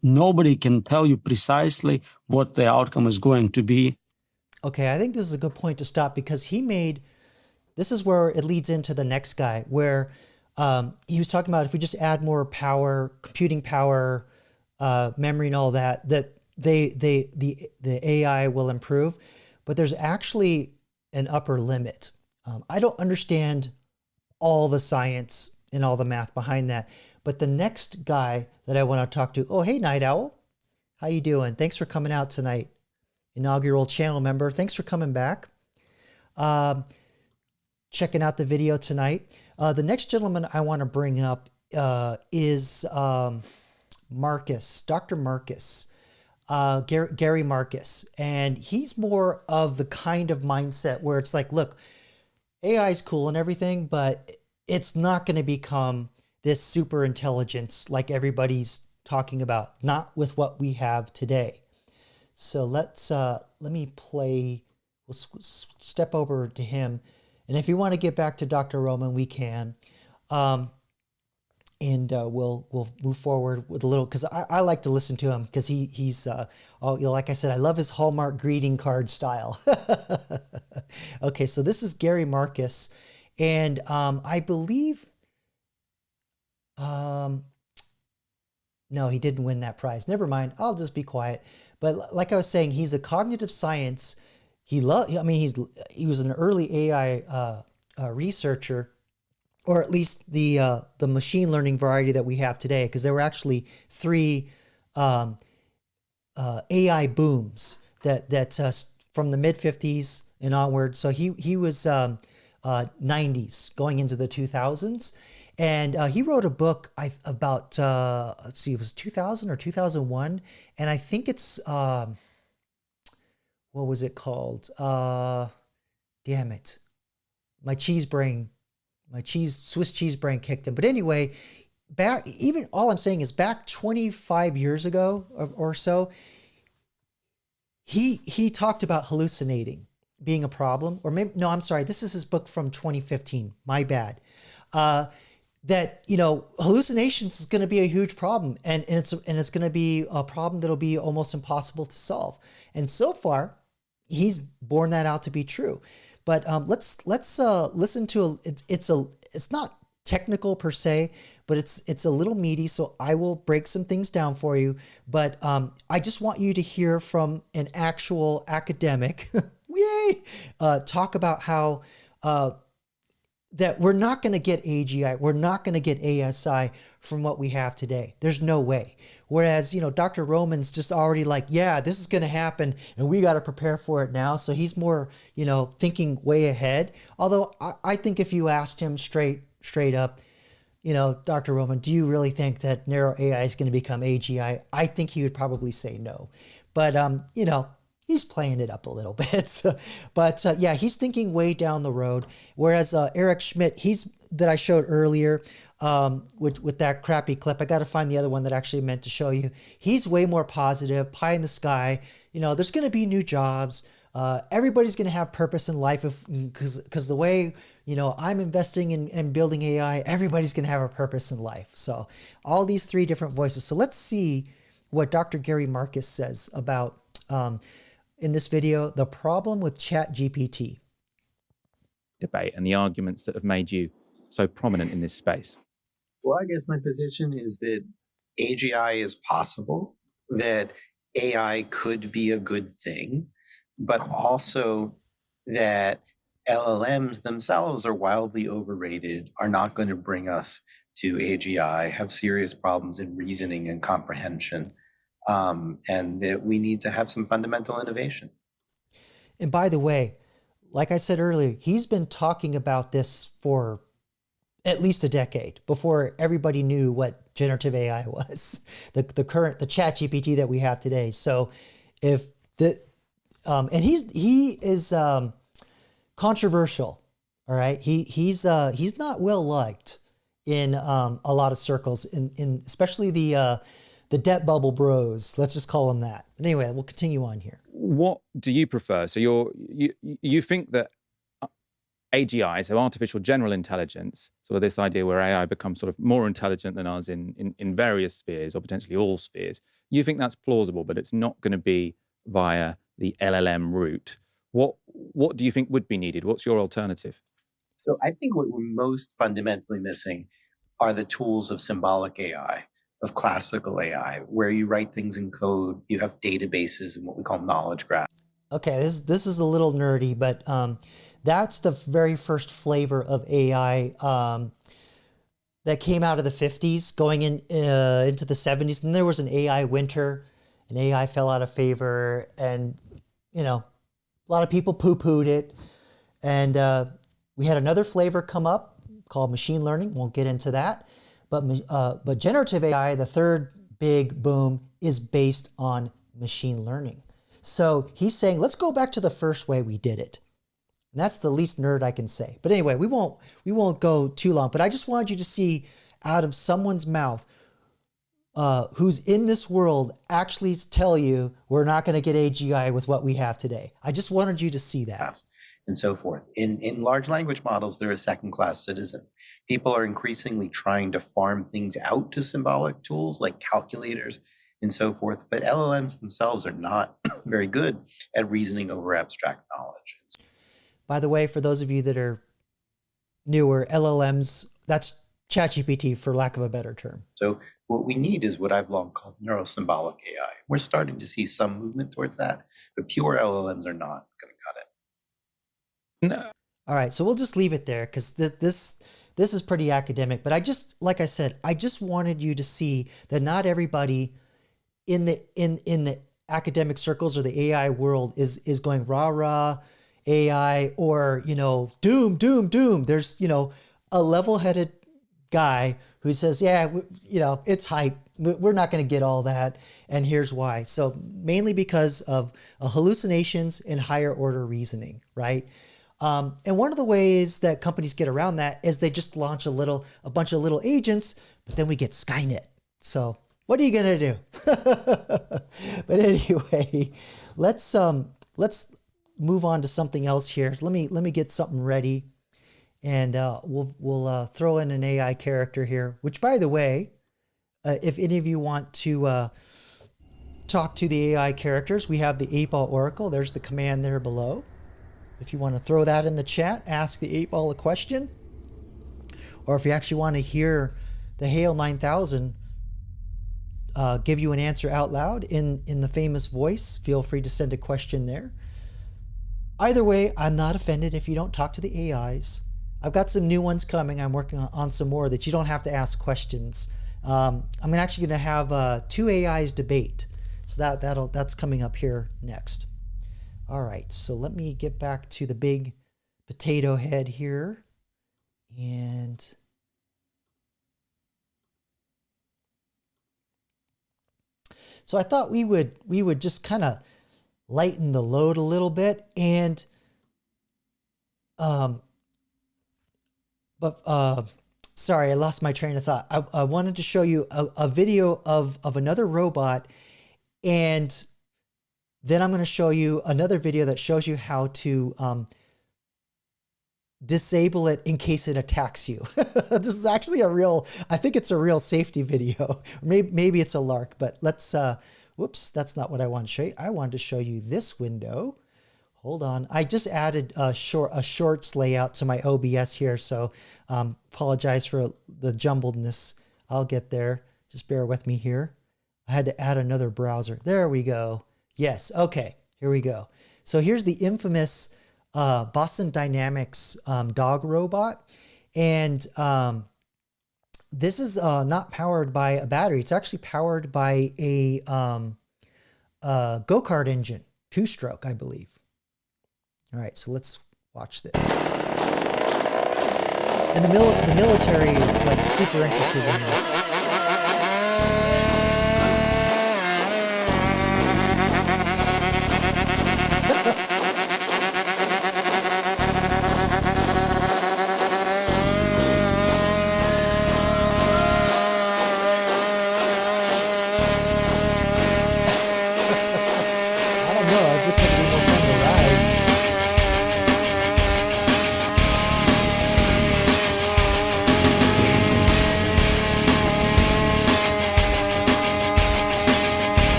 nobody can tell you precisely what the outcome is going to be. Okay, I think this is a good point to stop, because this is where it leads into the next guy, where he was talking about if we just add more power, computing power, memory and all that, the AI will improve. But there's actually an upper limit. I don't understand all the science and all the math behind that. But the next guy that I want to talk to, oh, hey, Night Owl. How you doing? Thanks for coming out tonight. Inaugural channel member. Thanks for coming back. Checking out the video tonight. The next gentleman I want to bring up is Marcus, Dr. Marcus. Gary Marcus, and he's more of the kind of mindset where it's like, look, AI is cool and everything, but it's not going to become this super intelligence like everybody's talking about, not with what we have today. So let me play, we'll step over to him. And if you want to get back to Dr. Roman, we can. And we'll move forward with a little, because I like to listen to him, because he's like I said, I love his Hallmark greeting card style. Okay, so this is Gary Marcus, and I believe, no, he didn't win that prize. Never mind, I'll just be quiet. But like I was saying, he's a cognitive science. He was an early AI researcher, or at least the machine learning variety that we have today, because there were actually 3 AI booms that from the mid 50s and onward. So he was 90s going into the 2000s, and he wrote a book about let's see, it was 2000 or 2001, and I think it's what was it called? Damn it, my Swiss cheese brain kicked in. But anyway, all I'm saying is back 25 years ago or so, he talked about hallucinating. being a problem, or maybe, no, I'm sorry, this is his book from 2015. My bad. That, you know, hallucinations is going to be a huge problem, and it's going to be a problem that'll be almost impossible to solve. And so far, he's borne that out to be true. But let's listen to it's not technical per se, but it's a little meaty. So I will break some things down for you. But I just want you to hear from an actual academic, yay, talk about how that we're not going to get AGI, we're not going to get ASI from what we have today. There's no way. Whereas, you know, Dr. Roman's just already like, yeah, this is going to happen and we got to prepare for it now. So he's more, you know, thinking way ahead. Although I think if you asked him straight up, you know, Dr. Roman, do you really think that narrow AI is going to become AGI? I think he would probably say no. But, you know, he's playing it up a little bit. But yeah, he's thinking way down the road. Whereas Eric Schmidt, that I showed earlier with that crappy clip. I got to find the other one that I actually meant to show you. He's way more positive, pie in the sky. You know, there's going to be new jobs. Everybody's going to have purpose in life because the way, you know, I'm investing in building AI, everybody's going to have a purpose in life. So all these three different voices. So let's see what Dr. Gary Marcus says about in this video, the problem with ChatGPT. Debate and the arguments that have made you so prominent in this space. Well, I guess my position is that AGI is possible, that AI could be a good thing, but also that LLMs themselves are wildly overrated, are not going to bring us to AGI, have serious problems in reasoning and comprehension. And that we need to have some fundamental innovation. And by the way, like I said earlier, he's been talking about this for at least a decade before everybody knew what generative AI was, the ChatGPT that we have today. So if and he is controversial, all right. He's not well liked in a lot of circles, in especially the debt bubble bros, let's just call them that. But anyway, we'll continue on here. What do you prefer? So you think that AGI, so artificial general intelligence, sort of this idea where AI becomes sort of more intelligent than us in various spheres or potentially all spheres, you think that's plausible, but it's not going to be via the LLM route. What do you think would be needed? What's your alternative? So I think what we're most fundamentally missing are the tools of symbolic AI, of classical AI, where you write things in code, you have databases and what we call knowledge graphs. Okay, this is a little nerdy, but that's the very first flavor of AI that came out of the 50s, going into the 70s. And there was an AI winter, and AI fell out of favor, and you know, a lot of people poo-pooed it. And we had another flavor come up called machine learning. Won't get into that. But generative AI, the third big boom, is based on machine learning. So he's saying, let's go back to the first way we did it. And that's the least nerd I can say. But anyway, we won't go too long. But I just wanted you to see out of someone's mouth who's in this world actually tell you we're not going to get AGI with what we have today. I just wanted you to see that. And so forth. In large language models, they're a second-class citizen. People are increasingly trying to farm things out to symbolic tools like calculators and so forth, but LLMs themselves are not very good at reasoning over abstract knowledge. By the way, for those of you that are newer, LLMs, that's ChatGPT for lack of a better term. So what we need is what I've long called neurosymbolic AI. We're starting to see some movement towards that, but pure LLMs are not going to cut it. No. All right, so we'll just leave it there because this is pretty academic. But like I said, I just wanted you to see that not everybody in the academic circles or the AI world is going rah AI or, you know, doom. There's, you know, a level-headed guy who says, yeah, you know, it's hype. We're not going to get all that. And here's why. So mainly because of hallucinations and higher order reasoning, right? And one of the ways that companies get around that is they just launch a bunch of little agents, but then we get Skynet. So what are you going to do? But anyway, let's move on to something else here. So let me get something ready, and we'll throw in an AI character here. Which, by the way, if any of you want to talk to the AI characters, we have the 8-Ball Oracle. There's the command there below. If you want to throw that in the chat, ask the 8-Ball a question, or if you actually want to hear the Hale 9000 give you an answer out loud in the famous voice, feel free to send a question there. Either way, I'm not offended if you don't talk to the AIs. I've got some new ones coming. I'm working on some more that you don't have to ask questions. I'm actually going to have 2 AIs debate. So that's coming up here next. All right, so let me get back to the big potato head here. And so I thought we would just kind of lighten the load a little bit, and sorry, I lost my train of thought. I wanted to show you a video of another robot, and then I'm going to show you another video that shows you how to disable it in case it attacks you. This is actually I think it's a real safety video. Maybe it's a lark, but let's, whoops, that's not what I want to show you. I wanted to show you this window. Hold on. I just added a shorts layout to my OBS here, so apologize for the jumbledness. I'll get there. Just bear with me here. I had to add another browser. There we go. Yes. Okay. Here we go. So here's the infamous Boston Dynamics dog robot, and this is not powered by a battery. It's actually powered by a go-kart engine, 2-stroke, I believe. All right, so let's watch this. And the military is like super interested in this.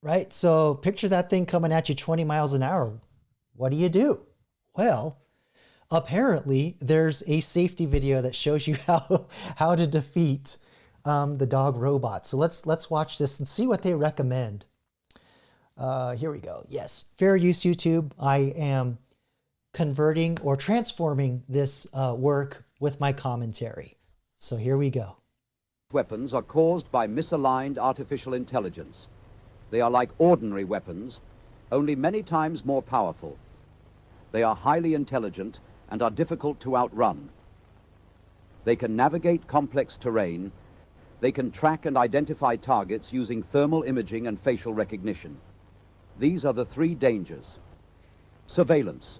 Right? So picture that thing coming at you 20 miles an hour. What do? Well, apparently there's a safety video that shows you how to defeat the dog robot. So let's watch this and see what they recommend. Here we go. Yes, fair use YouTube. I am converting or transforming this work with my commentary. So here we go. Weapons are caused by misaligned artificial intelligence. They are like ordinary weapons, only many times more powerful. They are highly intelligent and are difficult to outrun. They can navigate complex terrain. They can track and identify targets using thermal imaging and facial recognition. These are the 3 dangers. Surveillance.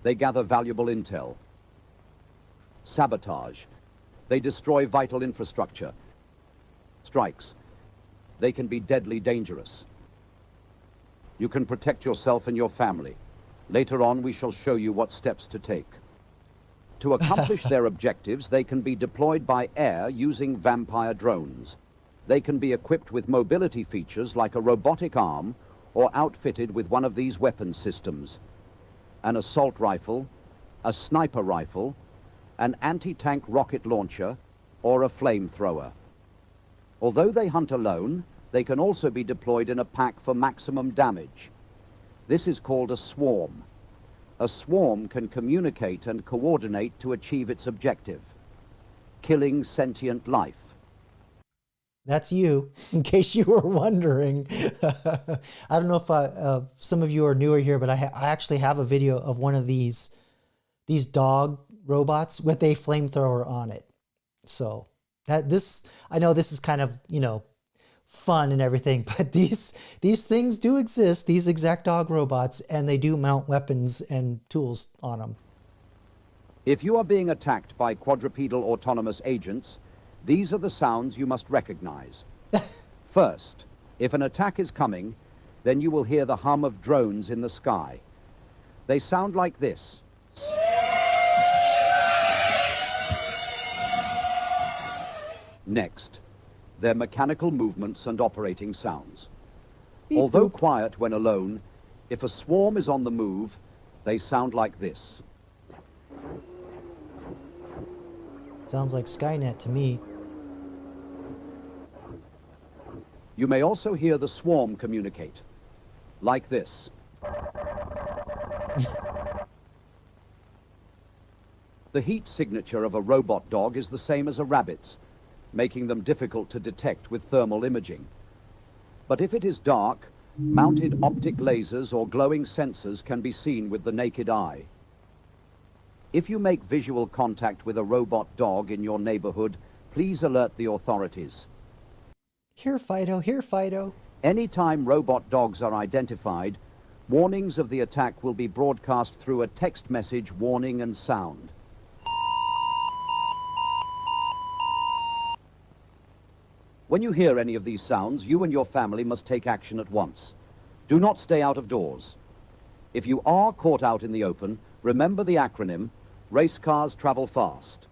They gather valuable intel. Sabotage. They destroy vital infrastructure. Strikes. They can be deadly dangerous. You can protect yourself and your family. Later on, we shall show you what steps to take. To accomplish their objectives, they can be deployed by air using vampire drones. They can be equipped with mobility features like a robotic arm or outfitted with one of these weapon systems: an assault rifle, a sniper rifle, an anti-tank rocket launcher, or a flamethrower. Although they hunt alone, they can also be deployed in a pack for maximum damage. This is called a swarm. A swarm can communicate and coordinate to achieve its objective: killing sentient life. That's you, in case you were wondering. I don't know if some of you are newer here, but I actually have a video of one of these dog robots with a flamethrower on it. So I know this is kind of, fun and everything, but these things do exist, these exact dog robots, and they do mount weapons and tools on them. If you are being attacked by quadrupedal autonomous agents, these are the sounds you must recognize. First, if an attack is coming, then you will hear the hum of drones in the sky. They sound like this. Next, their mechanical movements and operating sounds. Beep, Although boop. quiet when alone, if a swarm is on the move, they sound like this. Sounds like Skynet to me. You may also hear the swarm communicate, like this. The heat signature of a robot dog is the same as a rabbit's, making them difficult to detect with thermal imaging. But if it is dark, mounted optic lasers or glowing sensors can be seen with the naked eye. If you make visual contact with a robot dog in your neighborhood, please alert the authorities. Here, Fido, here, Fido. Anytime robot dogs are identified, warnings of the attack will be broadcast through a text message warning and sound. When you hear any of these sounds, you and your family must take action at once. Do not stay out of doors. If you are caught out in the open, remember the acronym, race cars travel fast.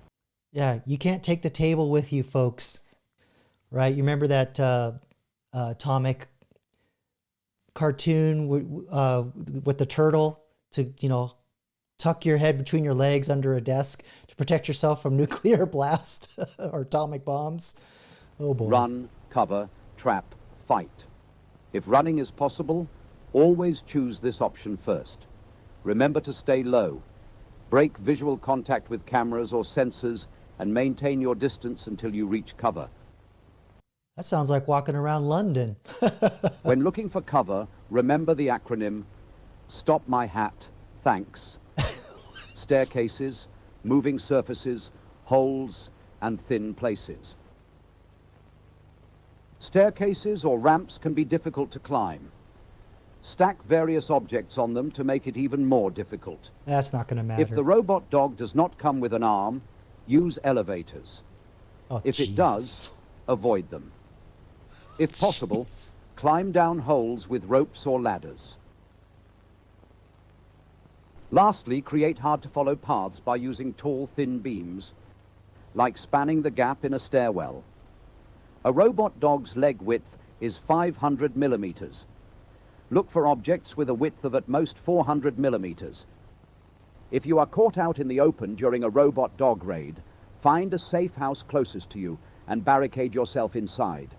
Yeah, you can't take the table with you, folks. Right? You remember that atomic cartoon with the turtle to, tuck your head between your legs under a desk to protect yourself from nuclear blast or atomic bombs? Oh boy. Run, cover, trap, fight. If running is possible, always choose this option first. Remember to stay low. Break visual contact with cameras or sensors and maintain your distance until you reach cover. That sounds like walking around London. When looking for cover, remember the acronym, stop my hat, thanks. Staircases, moving surfaces, holes, and thin places. Staircases or ramps can be difficult to climb. Stack various objects on them to make it even more difficult. That's not going to matter. If the robot dog does not come with an arm, use elevators. Oh, If Jesus. it does, avoid them. If possible, climb down holes with ropes or ladders. Lastly, create hard-to-follow paths by using tall, thin beams, like spanning the gap in a stairwell. A robot dog's leg width is 500 millimeters. Look for objects with a width of at most 400 millimeters. If you are caught out in the open during a robot dog raid, find a safe house closest to you and barricade yourself inside.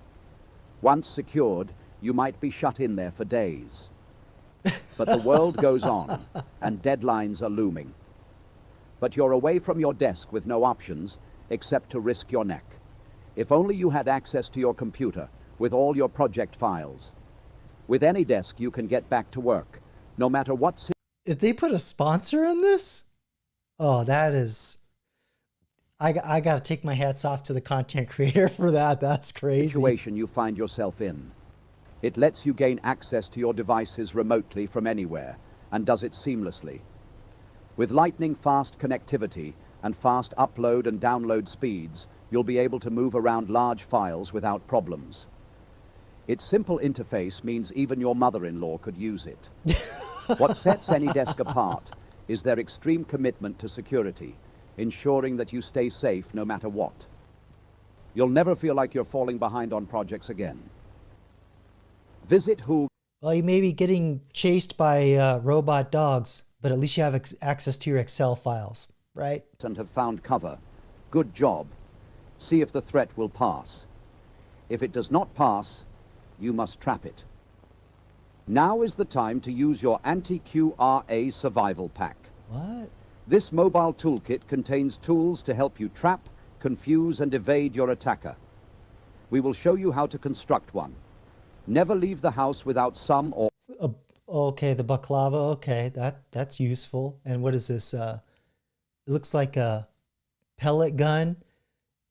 Once secured, you might be shut in there for days. But the world goes on, and deadlines are looming. But you're away from your desk with no options except to risk your neck. If only you had access to your computer with all your project files. With any desk, you can get back to work, no matter what. If they put a sponsor in this, oh, that is... I got to take my hats off to the content creator for that. That's crazy. Situation you find yourself in. It lets you gain access to your devices remotely from anywhere and does it seamlessly. With lightning-fast connectivity and fast upload and download speeds, you'll be able to move around large files without problems. Its simple interface means even your mother-in-law could use it. What sets any desk apart is their extreme commitment to security, ensuring that you stay safe no matter what. You'll never feel like you're falling behind on projects again. Visit who... Well, you may be getting chased by robot dogs, but at least you have access to your Excel files, right? ...and have found cover. Good job. See if the threat will pass. If it does not pass, you must trap it. Now is the time to use your anti-QRA survival pack. What? This mobile toolkit contains tools to help you trap, confuse, and evade your attacker. We will show you how to construct one. Never leave the house without some or... Okay, the baklava. Okay, that's useful. And what is this? It looks like a pellet gun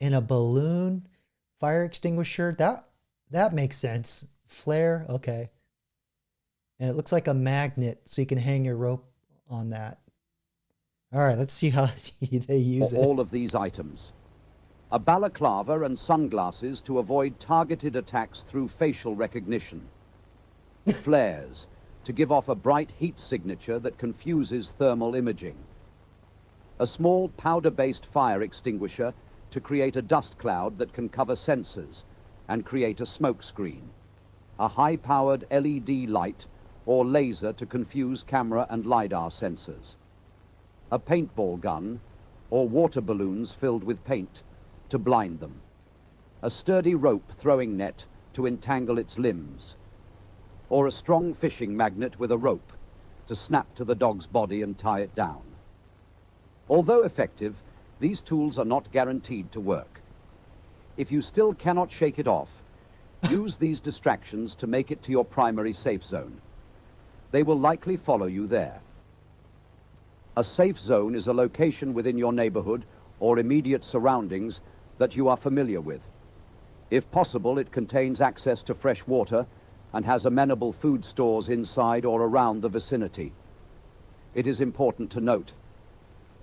and a balloon fire extinguisher. That makes sense. Flare, okay. And it looks like a magnet, so you can hang your rope on that. All right, let's see how they use it. All of these items. A balaclava and sunglasses to avoid targeted attacks through facial recognition. Flares to give off a bright heat signature that confuses thermal imaging. A small powder-based fire extinguisher to create a dust cloud that can cover sensors and create a smoke screen. A high-powered LED light or laser to confuse camera and LiDAR sensors. A paintball gun or water balloons filled with paint to blind them. A sturdy rope throwing net to entangle its limbs. Or a strong fishing magnet with a rope to snap to the dog's body and tie it down. Although effective, these tools are not guaranteed to work. If you still cannot shake it off, use these distractions to make it to your primary safe zone. They will likely follow you there. A safe zone is a location within your neighborhood or immediate surroundings that you are familiar with. If possible, it contains access to fresh water and has amenable food stores inside or around the vicinity. It is important to note,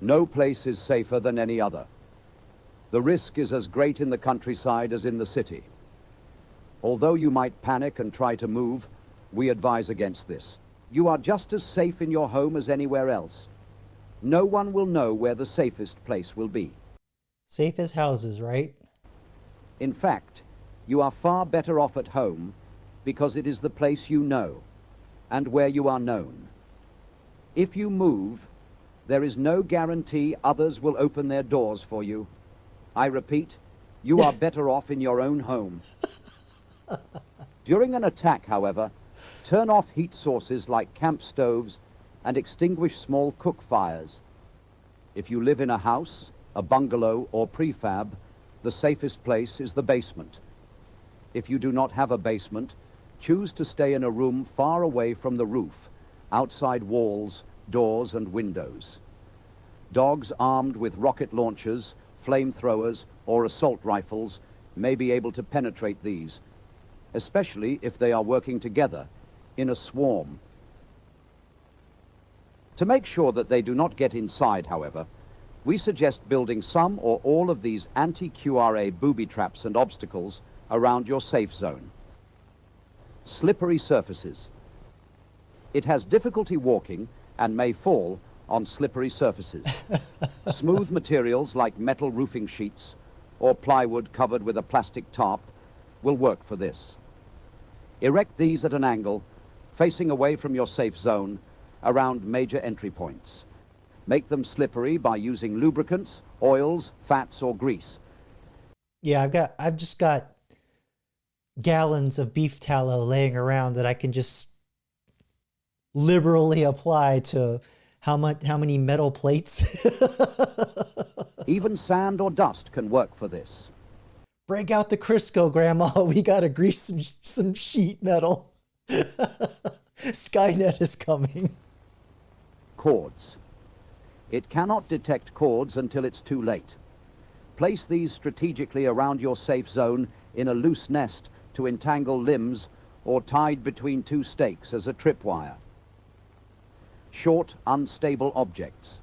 no place is safer than any other. The risk is as great in the countryside as in the city. Although you might panic and try to move, we advise against this. You are just as safe in your home as anywhere else. No one will know where the safest place will be. Safe as houses, right? In fact, you are far better off at home because it is the place you know and where you are known. If you move, there is no guarantee others will open their doors for you. I repeat, you are better off in your own home. During an attack, however, turn off heat sources like camp stoves and extinguish small cook fires. If you live in a house, a bungalow or prefab, the safest place is the basement. If you do not have a basement, choose to stay in a room far away from the roof, outside walls, doors and windows. Dogs armed with rocket launchers, flamethrowers or assault rifles may be able to penetrate these, especially if they are working together in a swarm. To make sure that they do not get inside, however, we suggest building some or all of these anti-QRA booby traps and obstacles around your safe zone. Slippery surfaces. It has difficulty walking and may fall on slippery surfaces. Smooth materials like metal roofing sheets or plywood covered with a plastic tarp will work for this. Erect these at an angle, facing away from your safe zone, around major entry points. Make them slippery by using lubricants, oils, fats, or grease. Yeah, I've just got gallons of beef tallow laying around that I can just liberally apply to how many metal plates. Even sand or dust can work for this. Break out the Crisco, Grandma. We gotta grease some sheet metal. Skynet is coming. Cords. It cannot detect cords until it's too late. Place these strategically around your safe zone in a loose nest to entangle limbs or tied between two stakes as a tripwire. Short, unstable objects.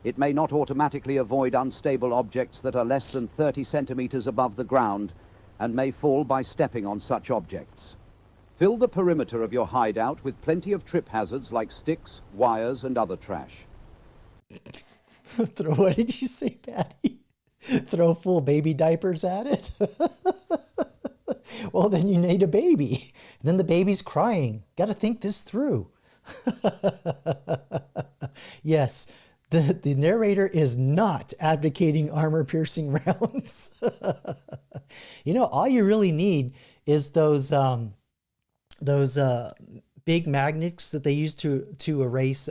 It may not automatically avoid unstable objects that are less than 30 centimeters above the ground and may fall by stepping on such objects. Fill the perimeter of your hideout with plenty of trip hazards like sticks, wires, and other trash. What did you say, Patty? Throw full baby diapers at it? Well, then you need a baby. Then the baby's crying. Got to think this through. Yes, the narrator is not advocating armor-piercing rounds. You know, all you really need is those big magnets that they use to erase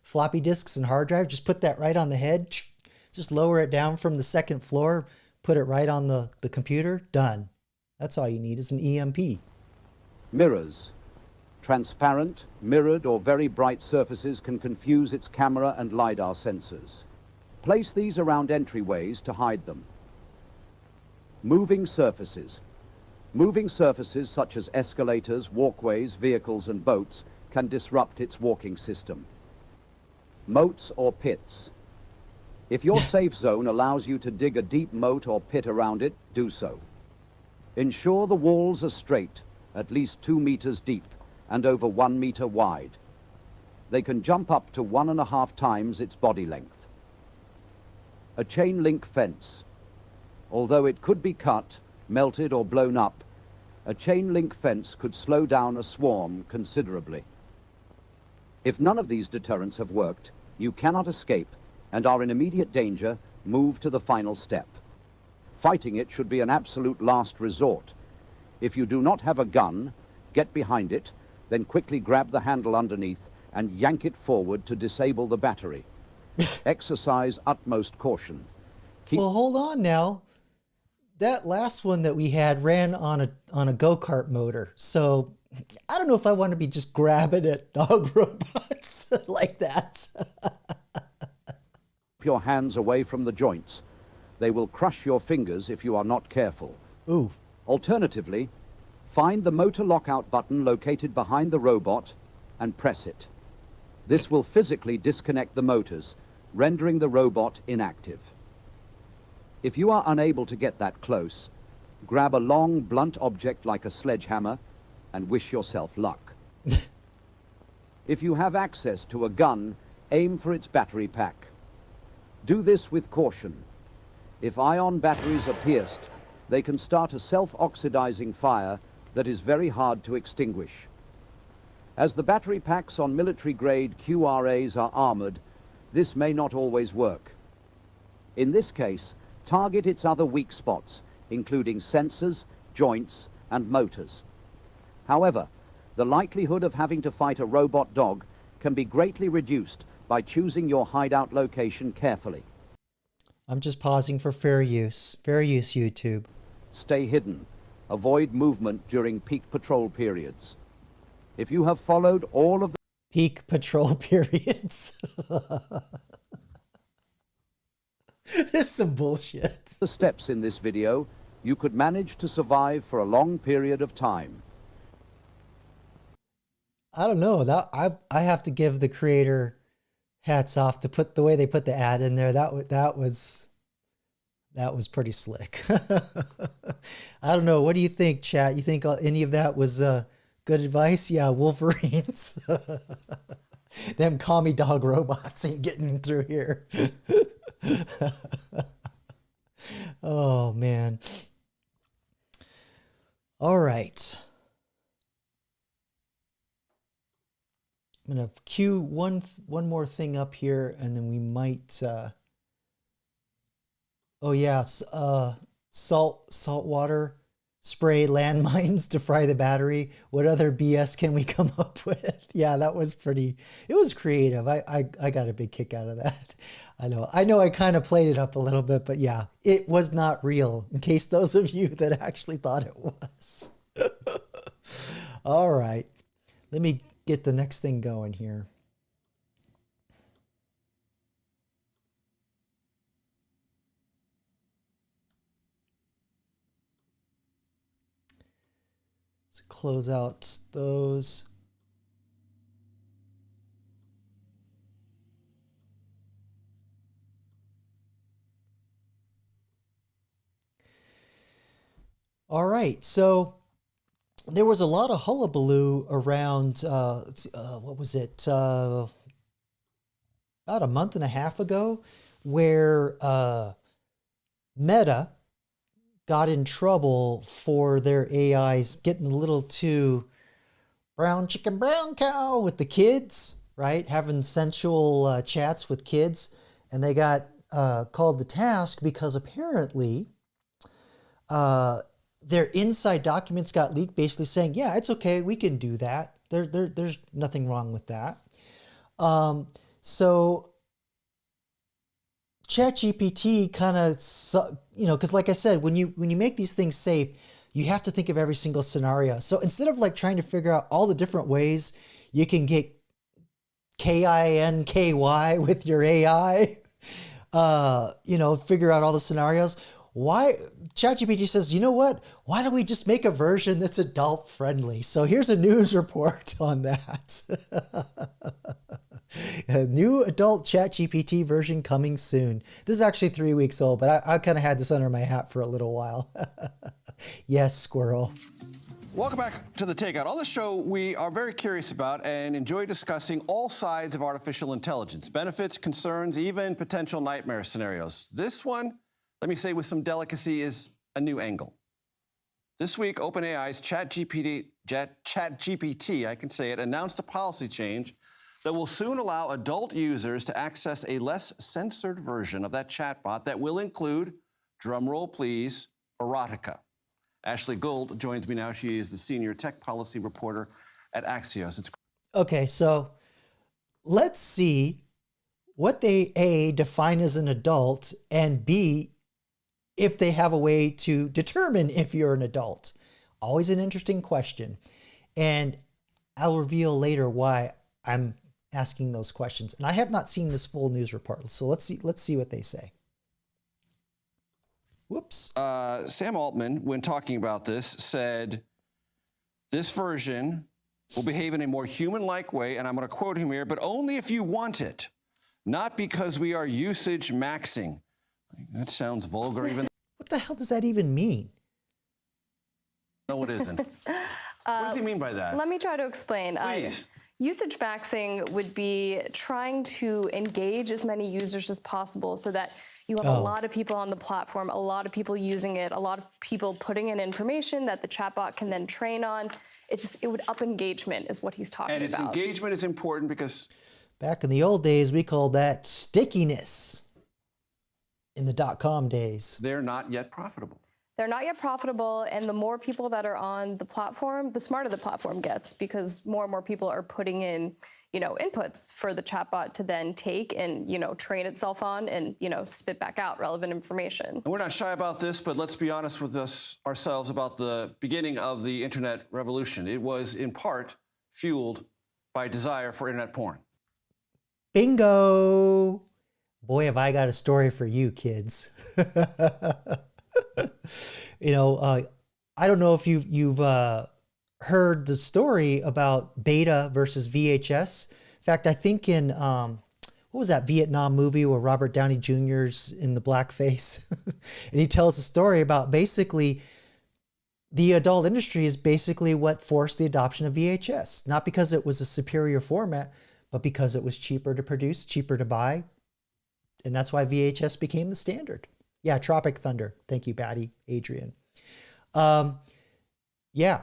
floppy disks and hard drive. Just put that right on the head. Just lower it down from the second floor. Put it right on the computer. Done. That's all you need is an EMP. Mirrors. Transparent, mirrored, or very bright surfaces can confuse its camera and LiDAR sensors. Place these around entryways to hide them. Moving surfaces. Moving surfaces such as escalators, walkways, vehicles and boats can disrupt its walking system. Moats or pits. If your safe zone allows you to dig a deep moat or pit around it, do so. Ensure the walls are straight, at least 2 meters deep and over 1 meter wide. They can jump up to 1.5 times its body length. A chain link fence. Although it could be cut, melted or blown up, a chain link fence could slow down a swarm considerably. If none of these deterrents have worked, you cannot escape and are in immediate danger, move to the final step. Fighting it should be an absolute last resort. If you do not have a gun, get behind it, then quickly grab the handle underneath and yank it forward to disable the battery. Exercise utmost caution. Well, hold on now. That last one that we had ran on a go-kart motor. So I don't know if I want to be just grabbing at dog robots like that. Keep your hands away from the joints. They will crush your fingers if you are not careful. Ooh. Alternatively, find the motor lockout button located behind the robot and press it. This will physically disconnect the motors, rendering the robot inactive. If you are unable to get that close, grab a long, blunt object like a sledgehammer and wish yourself luck. If you have access to a gun, aim for its battery pack. Do this with caution. If ion batteries are pierced, they can start a self-oxidizing fire that is very hard to extinguish. As the battery packs on military-grade QRAs are armored, this may not always work. In this case, target its other weak spots, including sensors, joints, and motors. However, the likelihood of having to fight a robot dog can be greatly reduced by choosing your hideout location carefully. I'm just pausing for fair use. Fair use, YouTube. Stay hidden. Avoid movement during peak patrol periods. If you have followed all of the peak patrol periods. This is some bullshit. The steps in this video, you could manage to survive for a long period of time. I don't know. That I have to give the creator hats off to put the way they put the ad in there. That was pretty slick. I don't know. What do you think, chat? You think any of that was good advice? Yeah, Wolverines. Them commie dog robots ain't getting through here. Oh, man. All right. I'm going to cue one more thing up here, and then we might... oh, yeah. Saltwater spray landmines to fry the battery. What other BS can we come up with? Yeah, that was pretty... It was creative. I got a big kick out of that. I know I kind of played it up a little bit, but yeah, it was not real, in case those of you that actually thought it was. All right. Let me get the next thing going here. Let's close out those. All right, so there was a lot of hullabaloo around, what was it, about a month and a half ago, where Meta got in trouble for their AIs getting a little too brown chicken, brown cow with the kids, right? Having sensual chats with kids. And they got called to task because apparently their inside documents got leaked, basically saying, yeah, it's okay, we can do that. There's nothing wrong with that. So ChatGPT kind of, because like I said, when you make these things safe, you have to think of every single scenario. So instead of like trying to figure out all the different ways you can get KINKY with your AI, figure out all the scenarios, why ChatGPT says, you know what? Why don't we just make a version that's adult friendly? So here's a news report on that. A new adult ChatGPT version coming soon. This is actually 3 weeks old, but I kind of had this under my hat for a little while. Yes, squirrel. Welcome back to The Takeout. On the show, we are very curious about and enjoy discussing all sides of artificial intelligence, benefits, concerns, even potential nightmare scenarios. This one, let me say with some delicacy, is a new angle. This week, OpenAI's ChatGPT, I can say it, announced a policy change that will soon allow adult users to access a less censored version of that chatbot that will include, drumroll please, erotica. Ashley Gould joins me now. She is the senior tech policy reporter at Axios. Okay, so let's see what they A, define as an adult, and B, if they have a way to determine if you're an adult. Always an interesting question. And I'll reveal later why I'm asking those questions. And I have not seen this full news report, so let's see what they say. Whoops. Sam Altman, when talking about this, said this version will behave in a more human-like way, and I'm going to quote him here, but only if you want it, not because we are usage maxing. That sounds vulgar even. What the hell does that even mean? No, it isn't. What does he mean by that? Let me try to explain. Please. Usage maxing would be trying to engage as many users as possible so that you have a lot of people on the platform, a lot of people using it, a lot of people putting in information that the chatbot can then train on. It would up engagement is what he's talking about. And its engagement is important because back in the old days, we called that stickiness in the .com days. They're not yet profitable. They're not yet profitable, and the more people that are on the platform, the smarter the platform gets, because more and more people are putting in, inputs for the chatbot to then take and, train itself on and, spit back out relevant information. And we're not shy about this, but let's be honest with ourselves about the beginning of the internet revolution. It was in part fueled by desire for internet porn. Bingo! Boy, have I got a story for you, kids. I don't know if you've heard the story about beta versus VHS. In fact, I think in what was that Vietnam movie where Robert Downey Jr.'s in the blackface, and he tells a story about basically the adult industry is basically what forced the adoption of VHS, not because it was a superior format, but because it was cheaper to produce, cheaper to buy, and that's why VHS became the standard. Yeah, Tropic Thunder. Thank you, Batty, Adrian. Yeah.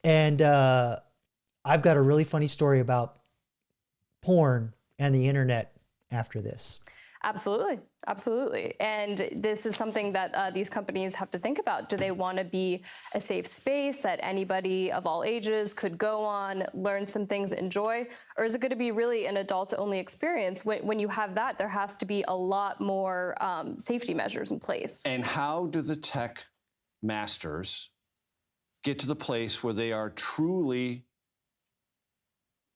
And I've got a really funny story about porn and the internet after this. Absolutely. Absolutely. And this is something that these companies have to think about. Do they want to be a safe space that anybody of all ages could go on, learn some things, enjoy? Or is it going to be really an adult-only experience? When you have that, there has to be a lot more safety measures in place. And how do the tech masters get to the place where they are truly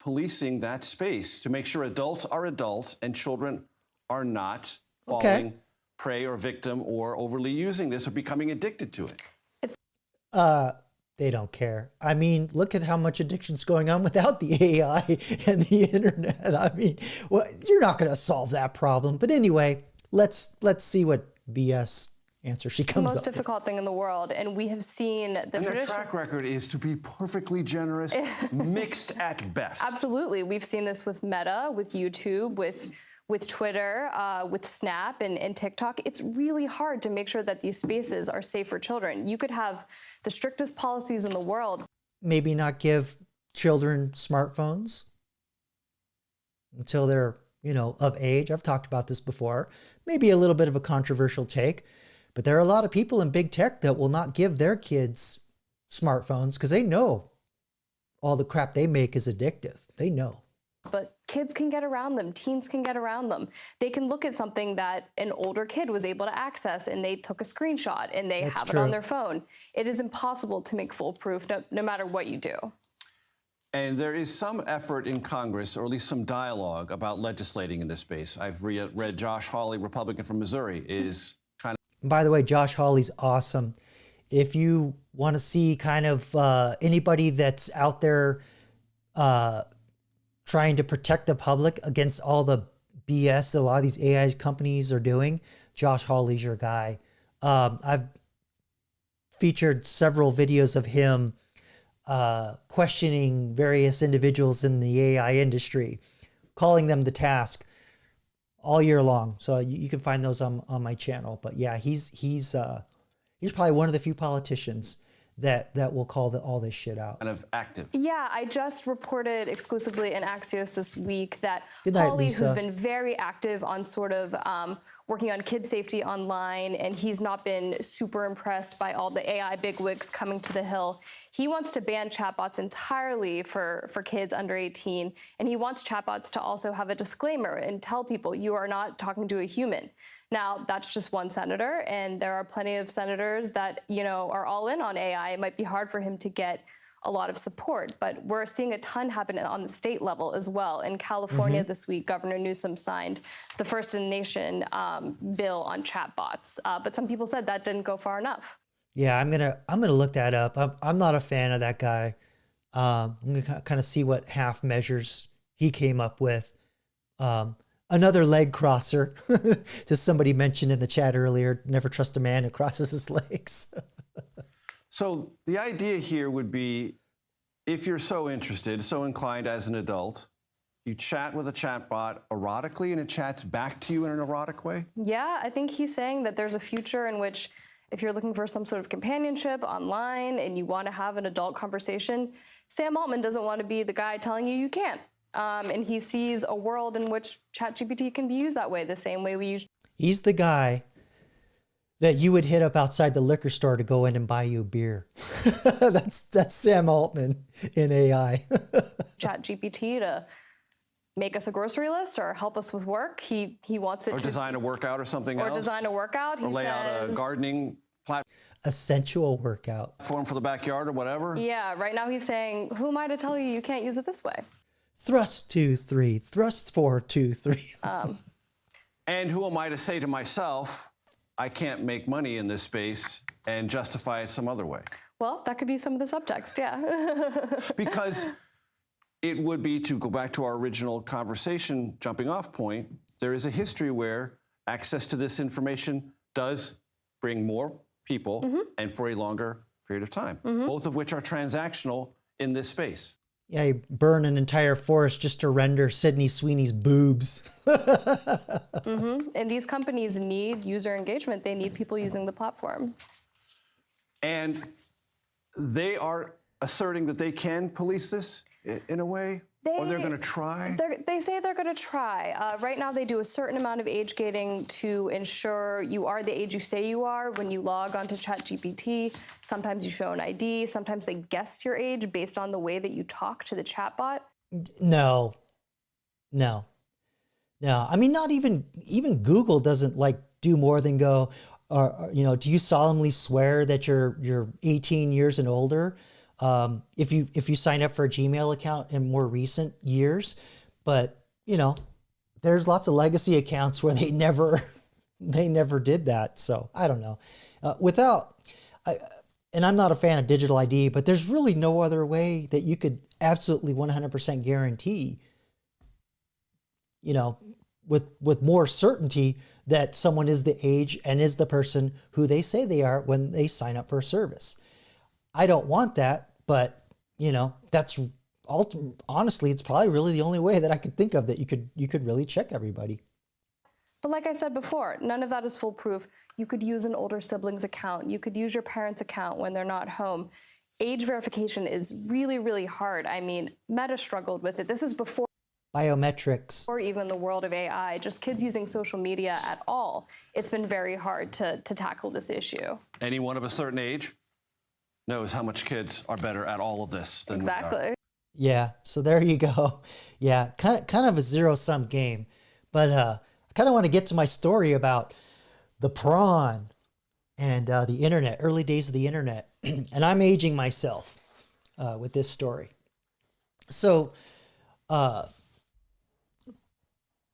policing that space to make sure adults are adults and children are not falling prey or victim or overly using this or becoming addicted to it? They don't care. I mean, look at how much addiction's going on without the AI and the internet. I mean, well, you're not going to solve that problem. But anyway, let's see what BS answer she comes up with. It's the most difficult thing in the world, and we have seen the traditional... And their track record is to be perfectly generous, mixed at best. Absolutely. We've seen this with Meta, with YouTube, with Twitter, with Snap and TikTok. It's really hard to make sure that these spaces are safe for children. You could have the strictest policies in the world. Maybe not give children smartphones until they're, of age. I've talked about this before. Maybe a little bit of a controversial take, but there are a lot of people in big tech that will not give their kids smartphones because they know all the crap they make is addictive. They know. But kids can get around them. Teens can get around them. They can look at something that an older kid was able to access and they took a screenshot and they have it on their phone. It is impossible to make foolproof no matter what you do. And there is some effort in Congress, or at least some dialogue about legislating in this space. I've read Josh Hawley, Republican from Missouri, is kind of... By the way, Josh Hawley's awesome. If you want to see kind of anybody that's out there trying to protect the public against all the BS that a lot of these AI companies are doing, Josh Hawley's your guy. I've featured several videos of him questioning various individuals in the AI industry, calling them to task all year long. So you can find those on my channel. But yeah, he's probably one of the few politicians that will call all this shit out. Kind of active. Yeah, I just reported exclusively in Axios this week that Good night, Hawley, Lisa. who's been very active on sort of working on kid safety online, and he's not been super impressed by all the AI bigwigs coming to the Hill. He wants to ban chatbots entirely for kids under 18, and he wants chatbots to also have a disclaimer and tell people you are not talking to a human. Now, that's just one senator, and there are plenty of senators that, you know, are all in on AI. It might be hard for him to get a lot of support, but we're seeing a ton happen on the state level as well. In California this week, Governor Newsom signed the first in the nation bill on chatbots, but some people said that didn't go far enough. Yeah, I'm gonna look that up. I'm not a fan of that guy. I'm gonna kind of see what half measures he came up with. Another leg crosser. Just somebody mentioned in the chat earlier, never trust a man who crosses his legs. So the idea here would be, if you're so interested, so inclined as an adult, you chat with a chatbot erotically and it chats back to you in an erotic way? Yeah, I think he's saying that there's a future in which if you're looking for some sort of companionship online and you want to have an adult conversation, Sam Altman doesn't want to be the guy telling you can't. And he sees a world in which ChatGPT can be used that way, the same way we use. He's the guy that you would hit up outside the liquor store to go in and buy you a beer. That's Sam Altman in AI. ChatGPT to make us a grocery list or help us with work. He wants it Or to design a workout or something else? or design a workout. Or He lay out a says, gardening A sensual workout. platform for the backyard or whatever? yeah, right now he's saying, who am I to tell you you can't use it this way? Thrust 2, 3, thrust 4, 2, 3. And who am I to say to myself, I can't make money in this space and justify it some other way? Well, that could be some of the subtext, yeah. Because it would be, to go back to our original conversation jumping off point, there is a history where access to this information does bring more people and for a longer period of time, both of which are transactional in this space. Yeah, you burn an entire forest just to render Sydney Sweeney's boobs. And these companies need user engagement. They need people using the platform. And they are asserting that they can police this in a way? Or they're going to try? They say they're going to try. Right now, they do a certain amount of age gating to ensure you are the age you say you are when you log onto ChatGPT. Sometimes you show an ID. Sometimes they guess your age based on the way that you talk to the chatbot. No. I mean, not even Google doesn't like do more than go, do you solemnly swear that you're 18 years and older? If you sign up for a Gmail account in more recent years, but there's lots of legacy accounts where they never did that. So I don't know. And I'm not a fan of digital ID, but there's really no other way that you could absolutely 100% guarantee, with more certainty that someone is the age and is the person who they say they are when they sign up for a service. I don't want that. But, that's honestly, it's probably really the only way that I could think of that you could really check everybody. But like I said before, none of that is foolproof. You could use an older sibling's account. You could use your parents' account when they're not home. Age verification is really, really hard. I mean, Meta struggled with it. This is before biometrics, or even the world of AI, just kids using social media at all. It's been very hard to tackle this issue. Anyone of a certain age knows how much kids are better at all of this than we are. Exactly. Yeah, so there you go. Yeah, kind of a zero-sum game. But I kind of want to get to my story about the prawn and the internet, early days of the internet. And I'm aging myself with this story. So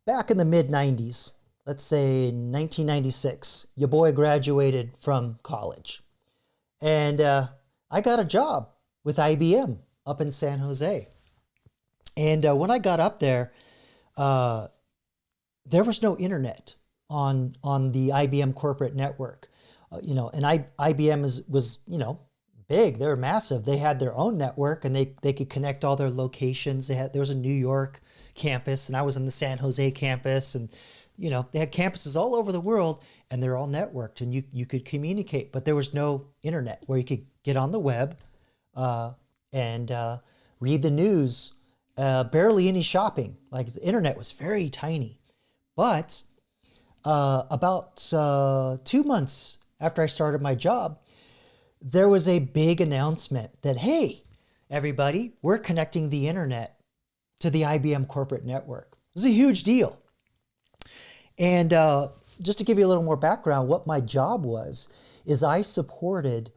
back in the mid-90s, let's say 1996, your boy graduated from college. And I got a job with IBM up in San Jose. And when I got up there, there was no internet on the IBM corporate network. And IBM was big. They were massive. They had their own network, and they could connect all their locations. There was a New York campus, and I was in the San Jose campus, and they had campuses all over the world, and they're all networked, and you could communicate, but there was no internet where you could get on the web and read the news. Barely any shopping. Like, the internet was very tiny. But about 2 months after I started my job, there was a big announcement that, hey, everybody, we're connecting the internet to the IBM corporate network. It was a huge deal. And just to give you a little more background, what my job was is I supported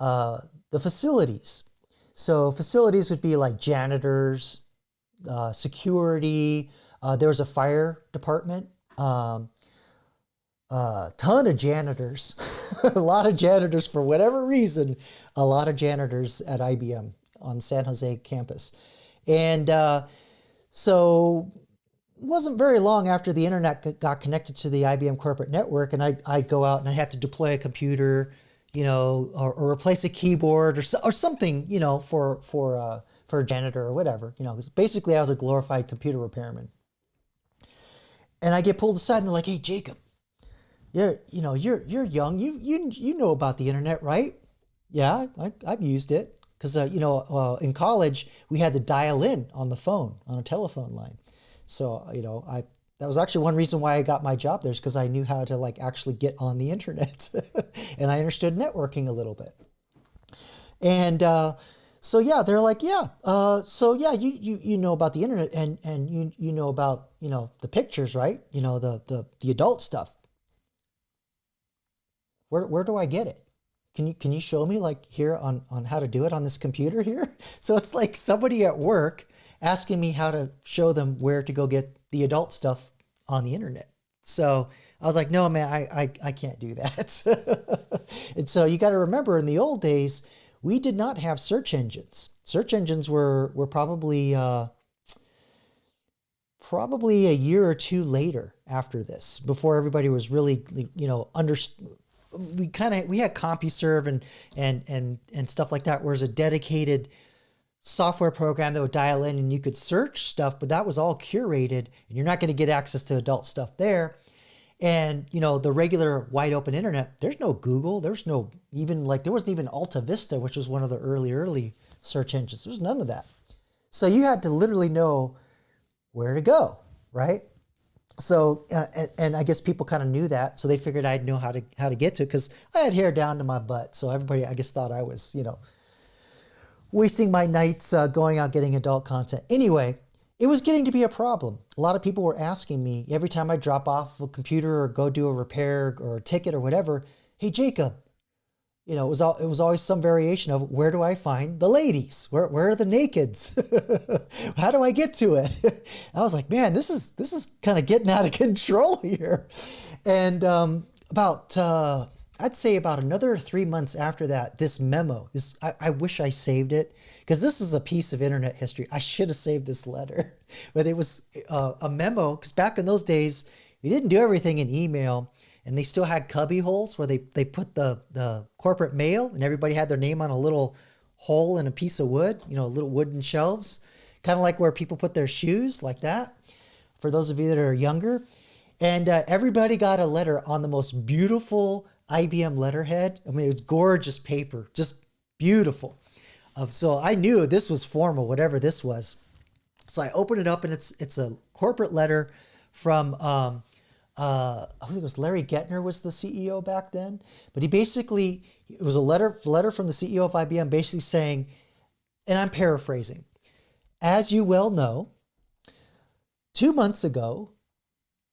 the facilities. So facilities would be like janitors, security. There was a fire department, ton of janitors, a lot of janitors for whatever reason, a lot of janitors at IBM on San Jose campus. And so it wasn't very long after the internet got connected to the IBM corporate network, and I'd go out and I'd have to deploy a computer, or replace a keyboard or something, for a janitor or whatever, 'cause basically I was a glorified computer repairman. And I get pulled aside and they're like, "Hey, Jacob, you're young. You know about the internet, right?" "Yeah, I've used it." Because, in college, we had to dial in on the phone, on a telephone line. So, that was actually one reason why I got my job there, is because I knew how to actually get on the internet. And I understood networking a little bit. And so, yeah, they're like, "Yeah, you know about the internet, and you know about, the pictures, right? The adult stuff. Where do I get it? Can you show me here on how to do it on this computer here?" So it's like somebody at work asking me how to show them where to go get the adult stuff on the internet. So I was like, "No, man, I can't do that." And so you got to remember, in the old days, we did not have search engines. Search engines were probably a year or two later after this, before everybody was really, we had CompuServe and stuff like that, where it was a dedicated software program that would dial in and you could search stuff, but that was all curated, and you're not going to get access to adult stuff there. And, the regular wide open internet, there's no Google, there's no even there wasn't even Alta Vista, which was one of the early search engines. There was none of that. So you had to literally know where to go, right? So, and I guess people kind of knew that, so they figured I'd know how to get to it, because I had hair down to my butt. So everybody, I guess, thought I was, wasting my nights going out getting adult content. Anyway, it was getting to be a problem. A lot of people were asking me every time I drop off a computer or go do a repair or a ticket or whatever, "Hey, Jacob," it was always some variation of, "Where do I find the ladies? Where are the nakeds? How do I get to it?" I was like, "Man, this is kind of getting out of control here." And I'd say about another 3 months after that, this memo, I wish I saved it, because this is a piece of internet history. I should have saved this letter. But it was a memo, because back in those days, you didn't do everything in email, and they still had cubby holes where they put the corporate mail, and everybody had their name on a little hole in a piece of wood, little wooden shelves, kind of like where people put their shoes, like that, for those of you that are younger. And everybody got a letter on the most beautiful IBM letterhead. I mean, it was gorgeous paper, just beautiful. So I knew this was formal, whatever this was. So I opened it up, and it's a corporate letter from, I think it was Larry Gettner was the CEO back then. But it was a letter from the CEO of IBM, basically saying, and I'm paraphrasing, "As you well know, 2 months ago,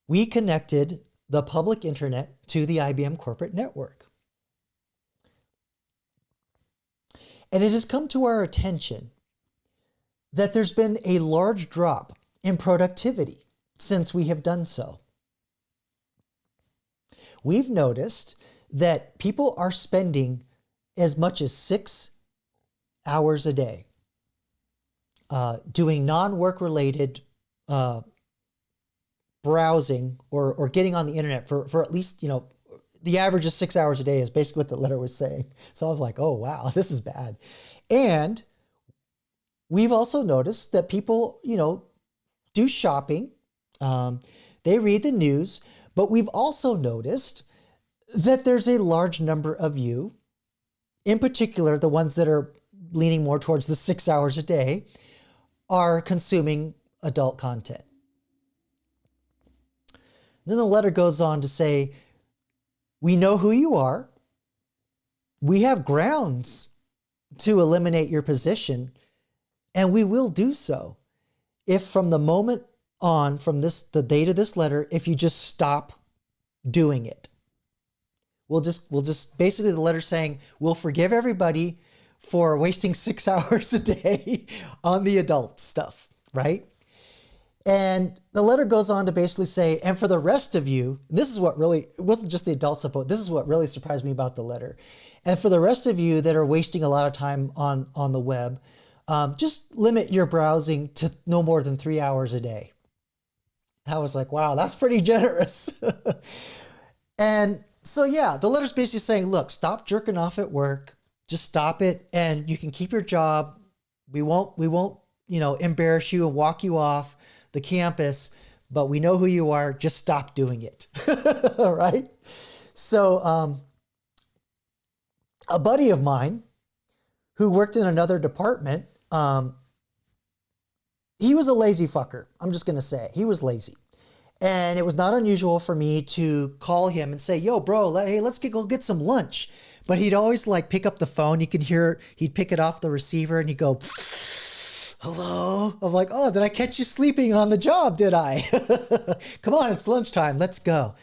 we connected the public internet to the IBM corporate network. And it has come to our attention that there's been a large drop in productivity since we have done so. we've noticed that people are spending as much as 6 hours a day doing non-work related browsing or getting on the internet for at least, the average is 6 hours a day is basically what the letter was saying. So I was like, oh, wow, this is bad. And we've also noticed that people, do shopping. They read the news, but we've also noticed that there's a large number of you, in particular, the ones that are leaning more towards the 6 hours a day, are consuming adult content. Then the letter goes on to say, we know who you are. We have grounds to eliminate your position, and we will do so if from the moment on, from the date of this letter, if you just stop doing it. We'll just basically, the letter saying, we'll forgive everybody for wasting 6 hours a day on the adult stuff, right? And the letter goes on to basically say, and for the rest of you, this is what really, it wasn't just the adult stuff, but this is what really surprised me about the letter. And for the rest of you that are wasting a lot of time on the web, just limit your browsing to no more than 3 hours a day. I was like, wow, that's pretty generous. And so, yeah, the letter's basically saying, look, stop jerking off at work. Just stop it, and you can keep your job. We won't, embarrass you and walk you off the campus, but we know who you are. Just stop doing it. All right. So, a buddy of mine who worked in another department, he was a lazy fucker. I'm just going to say he was lazy. And it was not unusual for me to call him and say, yo, bro, hey, let's go get some lunch. But he'd always pick up the phone. You could hear, he'd pick it off the receiver and he'd go, hello. I'm like, oh, did I catch you sleeping on the job? Did I? Come on, it's lunchtime. Let's go.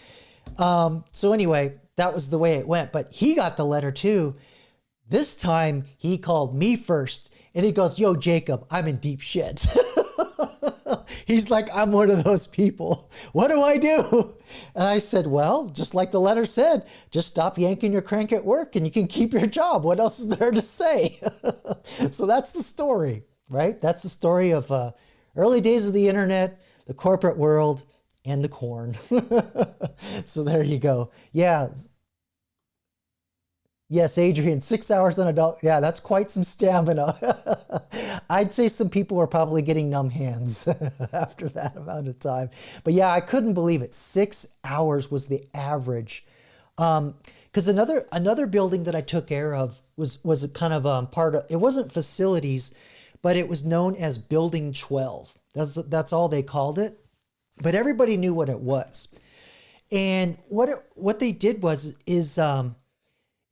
So anyway, that was the way it went. But he got the letter too. This time he called me first and he goes, yo, Jacob, I'm in deep shit. He's like, I'm one of those people. What do I do? And I said, well, just like the letter said, just stop yanking your crank at work and you can keep your job. What else is there to say? So that's the story, right? That's the story of early days of the internet, the corporate world, and the corn. So there you go. Yeah. Yes, Adrian, 6 hours on adult. Yeah, that's quite some stamina. I'd say some people were probably getting numb hands after that amount of time. But yeah, I couldn't believe it. 6 hours was the average. Because another building that I took care of was a kind of part of, it wasn't facilities, but it was known as Building 12. That's all they called it. But everybody knew what it was. And what they did is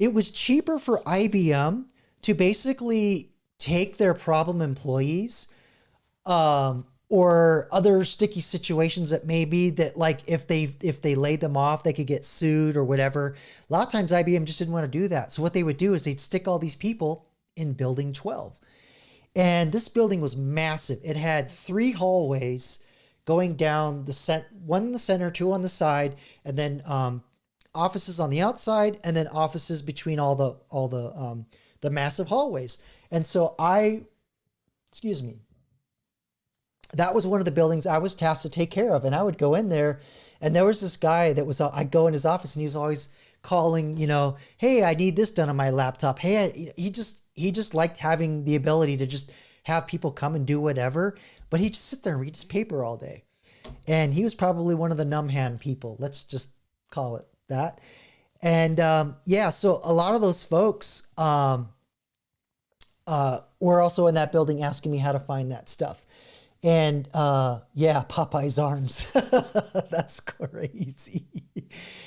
it was cheaper for IBM to basically take their problem employees or other sticky situations that may be that, like, if they laid them off, they could get sued or whatever. A lot of times IBM just didn't want to do that. So what they would do is they'd stick all these people in Building 12. And this building was massive. It had 3 hallways going down one in the center, 2 on the side, and then offices on the outside, and then offices between all the massive hallways. And so that was one of the buildings I was tasked to take care of. And I would go in there, and there was this guy I'd go in his office, and he was always calling, hey, I need this done on my laptop. Hey, he just liked having the ability to just have people come and do whatever, but he'd just sit there and read his paper all day. And he was probably one of the numb hand people. Let's just call it that. And so a lot of those folks were also in that building asking me how to find that stuff. And Popeye's arms. That's crazy.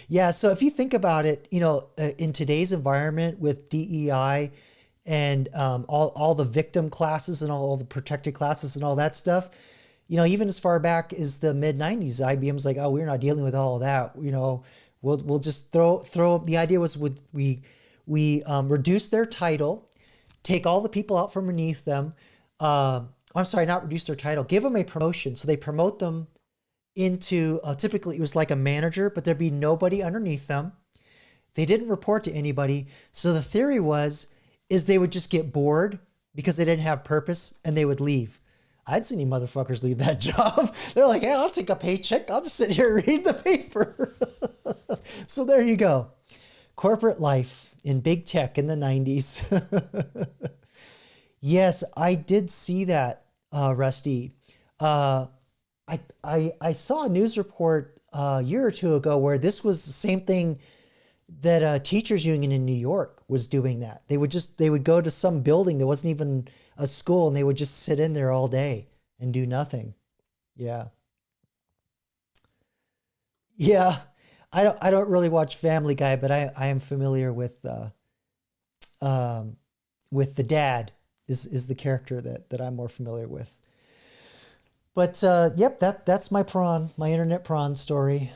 Yeah, so if you think about it, in today's environment with DEI and all the victim classes and all the protected classes and all that stuff, even as far back as the mid-90s, IBM's like, oh, we're not dealing with all of that. We'll just throw. The idea was we reduce their title, take all the people out from beneath them. I'm sorry, not reduce their title, give them a promotion. So they promote them into typically it was like a manager, but there'd be nobody underneath them. They didn't report to anybody. So the theory is they would just get bored because they didn't have purpose and they would leave. I'd seen any motherfuckers leave that job. They're like, yeah, I'll take a paycheck. I'll just sit here and read the paper. So there you go. Corporate life in big tech in the 90s. Yes, I did see that, Rusty. I saw a news report a year or two ago where this was the same thing that a teachers union in New York was doing. That they would go to some building that wasn't even a school and they would just sit in there all day and do nothing. Yeah. I don't really watch Family Guy, but I am familiar with the dad is the character that I'm more familiar with. But yep, that's my internet prawn story.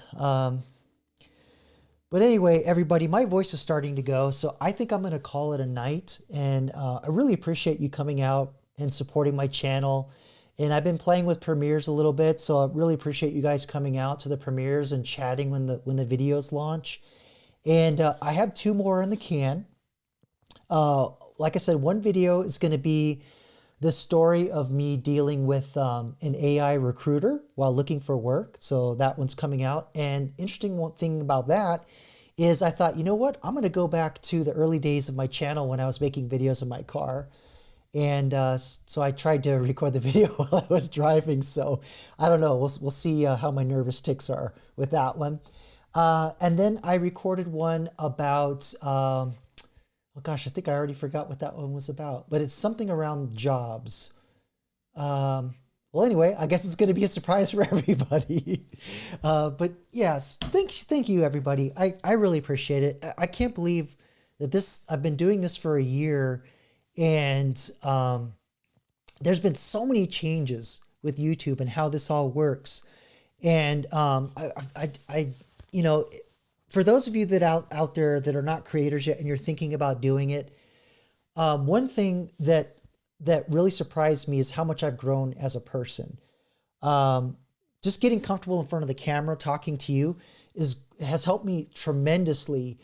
But anyway, everybody, my voice is starting to go, so I think I'm going to call it a night. And I really appreciate you coming out and supporting my channel. And I've been playing with premieres a little bit, so I really appreciate you guys coming out to the premieres and chatting when the videos launch. And I have 2 more in the can. Like I said, one video is going to be the story of me dealing with an AI recruiter while looking for work. So that one's coming out. And interesting one thing about that is I thought, you know what? I'm going to go back to the early days of my channel when I was making videos in my car. And so I tried to record the video while I was driving. So I don't know. We'll see how my nervous tics are with that one. And then I recorded one about... oh gosh, I think I already forgot what that one was about, but it's something around jobs. Well, anyway, I guess it's going to be a surprise for everybody. But yes, thank you, everybody. I really appreciate it. I can't believe that I've been doing this for a year, and there's been so many changes with YouTube and how this all works. And you know, for those of you that out there that are not creators yet and you're thinking about doing it, one thing that really surprised me is how much I've grown as a person. Just getting comfortable in front of the camera, talking to you has helped me tremendously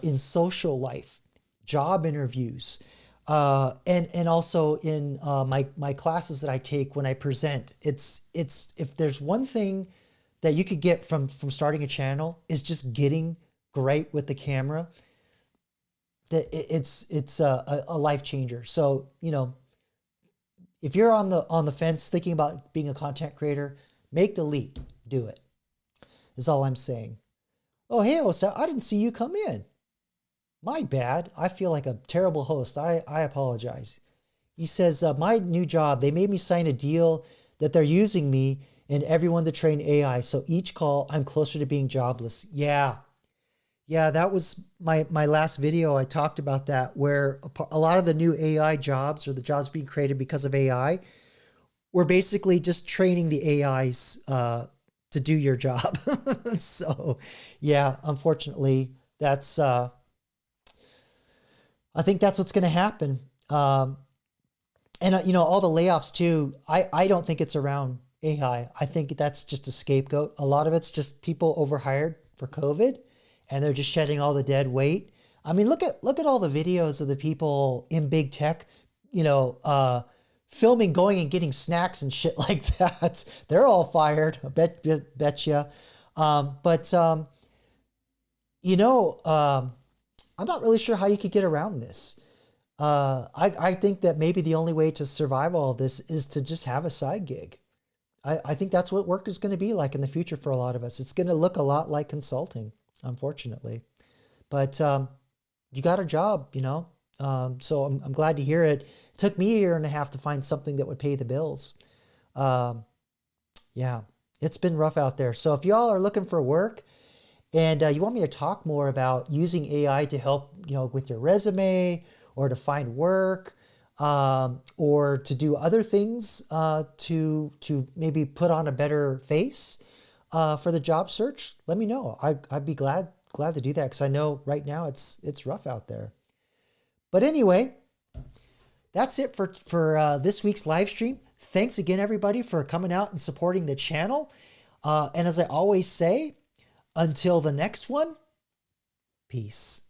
in social life, job interviews, and also in my classes that I take when I present. It's if there's one thing that you could get from starting a channel is just getting great with the camera. That it's a life changer. So, you know, if you're on the fence thinking about being a content creator, make the leap. Do it. Is all I'm saying. Oh, hey, Osa, I didn't see you come in. My bad. I feel like a terrible host. I apologize. He says, my new job, they made me sign a deal that they're using me and everyone to train AI. So each call, I'm closer to being jobless. Yeah, that was my last video. I talked about that, where a lot of the new AI jobs, or the jobs being created because of AI, we're basically just training the AIs to do your job. So yeah, unfortunately, that's I think that's what's going to happen. And you know, all the layoffs too, I don't think it's around AI. I think that's just a scapegoat. A lot of it's just people overhired for COVID, and they're just shedding all the dead weight. I mean, look at all the videos of the people in big tech, you know, filming, going and getting snacks and shit like that. They're all fired. I bet you. You know, I'm not really sure how you could get around this. I think that maybe the only way to survive all of this is to just have a side gig. I think that's what work is going to be like in the future for a lot of us. It's going to look a lot like consulting, unfortunately. But you got a job, you know. So I'm glad to hear it. It took me a year and a half to find something that would pay the bills. Yeah, it's been rough out there. So if y'all are looking for work and you want me to talk more about using AI to help, you know, with your resume or to find work, or to do other things to maybe put on a better face for the job search, let me know. I'd be glad to do that, because I know right now it's rough out there. But anyway, that's it for this week's live stream. Thanks again, everybody, for coming out and supporting the channel. And as I always say, until the next one, peace.